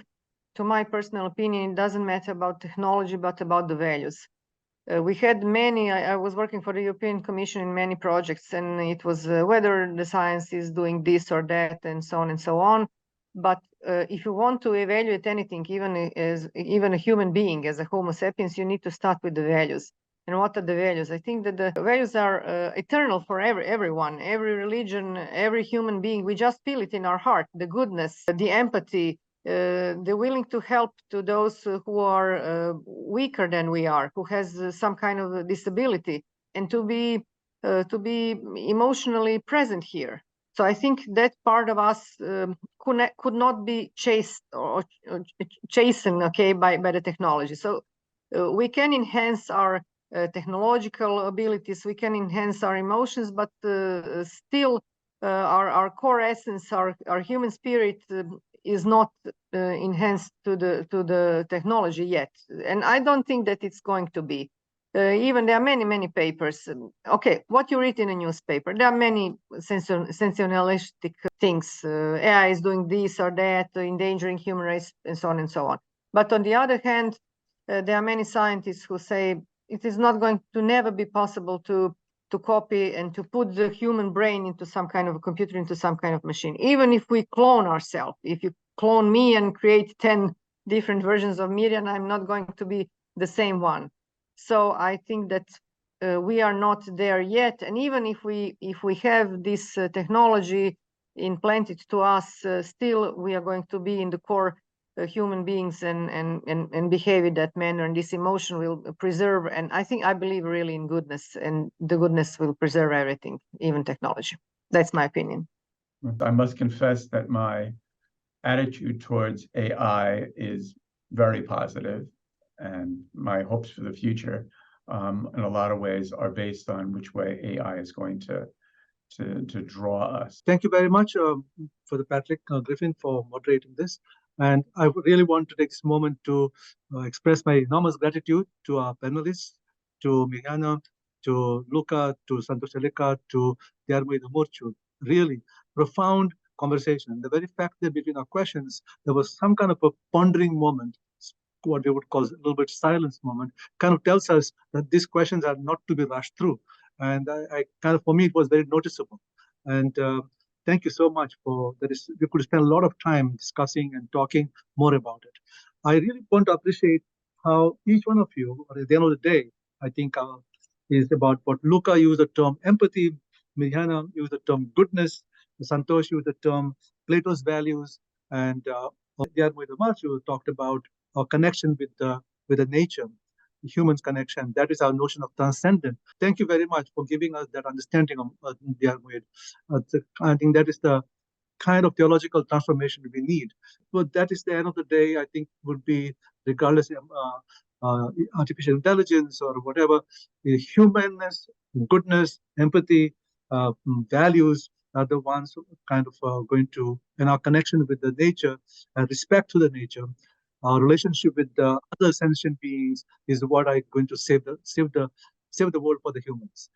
to my personal opinion, it doesn't matter about technology, but about the values. We had many, I was working for the European Commission in many projects, and it was whether the science is doing this or that, and so on and so on. But if you want to evaluate anything, even a human being, as a Homo sapiens, you need to start with the values. And what are the values? I think that the values are eternal for everyone, every religion, every human being. We just feel it in our heart, the goodness, the empathy, the willing to help to those who are weaker than we are, who has some kind of disability, and to be emotionally present here. So I think that part of us could not be chased or chastened, okay, by the technology. So we can enhance our technological abilities, we can enhance our emotions, but still our core essence, our human spirit is not enhanced to the technology yet, and I don't think that it's going to be. Even there are many papers. Okay, what you read in a newspaper, there are many sensationalistic things. AI is doing this or that, endangering human race, and so on and so on. But on the other hand, there are many scientists who say it is not going to never be possible to copy and to put the human brain into some kind of a computer, into some kind of machine. Even if we clone ourselves, if you clone me and create 10 different versions of Mirjana, I'm not going to be the same one. So I think that we are not there yet. And even if we have this technology implanted to us, still we are going to be in the core human beings and behave in that manner, and this emotion will preserve. And I believe really in goodness, and the goodness will preserve everything, even technology. That's my opinion. I must confess that my attitude towards AI is very positive, and my hopes for the future, in a lot of ways, are based on which way AI is going to draw us. Thank you very much for the Patrick Griffin for moderating this. And I really want to take this moment to express my enormous gratitude to our panelists, to Mirjana, to Luca, to Santosh A, to Murchu. Really profound conversation. The very fact that between our questions, there was some kind of a pondering moment, what we would call a little bit silence moment, kind of tells us that these questions are not to be rushed through. And I kind of, for me, it was very noticeable. And thank you so much for that. We could spend a lot of time discussing and talking more about it. I really want to appreciate how each one of you, or at the end of the day, I think is about what Luca used the term empathy, Mirjana used the term goodness, Santosh used the term Plato's values, and Marchu talked about our connection with the nature, the human's connection. That is our notion of transcendent. Thank you very much for giving us that understanding of I think that is the kind of theological transformation we need. But that is the end of the day, I think, would be, regardless of artificial intelligence or whatever, the humanness, goodness, empathy, values are the ones who kind of going to, in our connection with the nature and respect to the nature, our relationship with the other sentient beings is what I'm going to save the world for the humans.